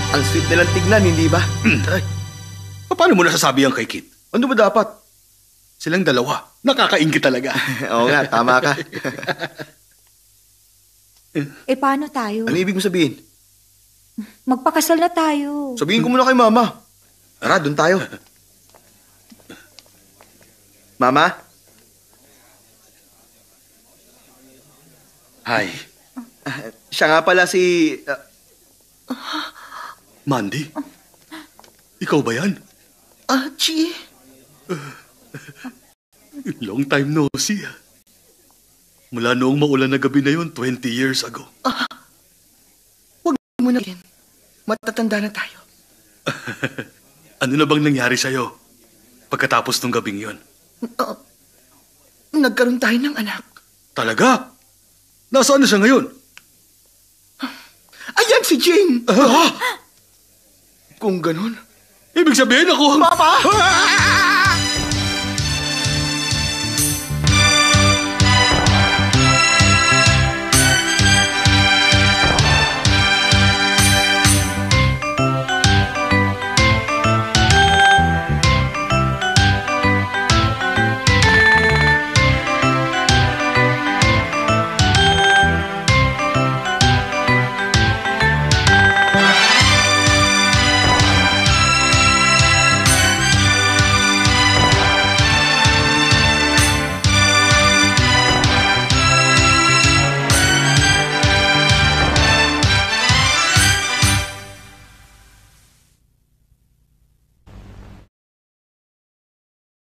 Ang sweet nilang tignan, hindi ba? Paano mo nasasabi yan kay Kit? Ano ba dapat? Silang dalawa. Nakakaingit talaga. Oo nga, tama ka. Paano tayo? Ano ibig mo sabihin? Magpakasal na tayo. Sabihin ko muna kay Mama. Tara, doon tayo. Mama? Hi. Siya nga pala si... Mandy? Ikaw ba yan? Chi. Long time no see. Mula noong maulan na gabi na yun, 20 years ago. Huwag mo na rin. Matatanda na tayo. Ano na bang nangyari sa'yo pagkatapos ng gabing yun? Nagkaroon tayo ng anak. Talaga? Nasaan na siya ngayon? Ayan si Jane! Kung ganun... Ibig sabihin ako... Papa!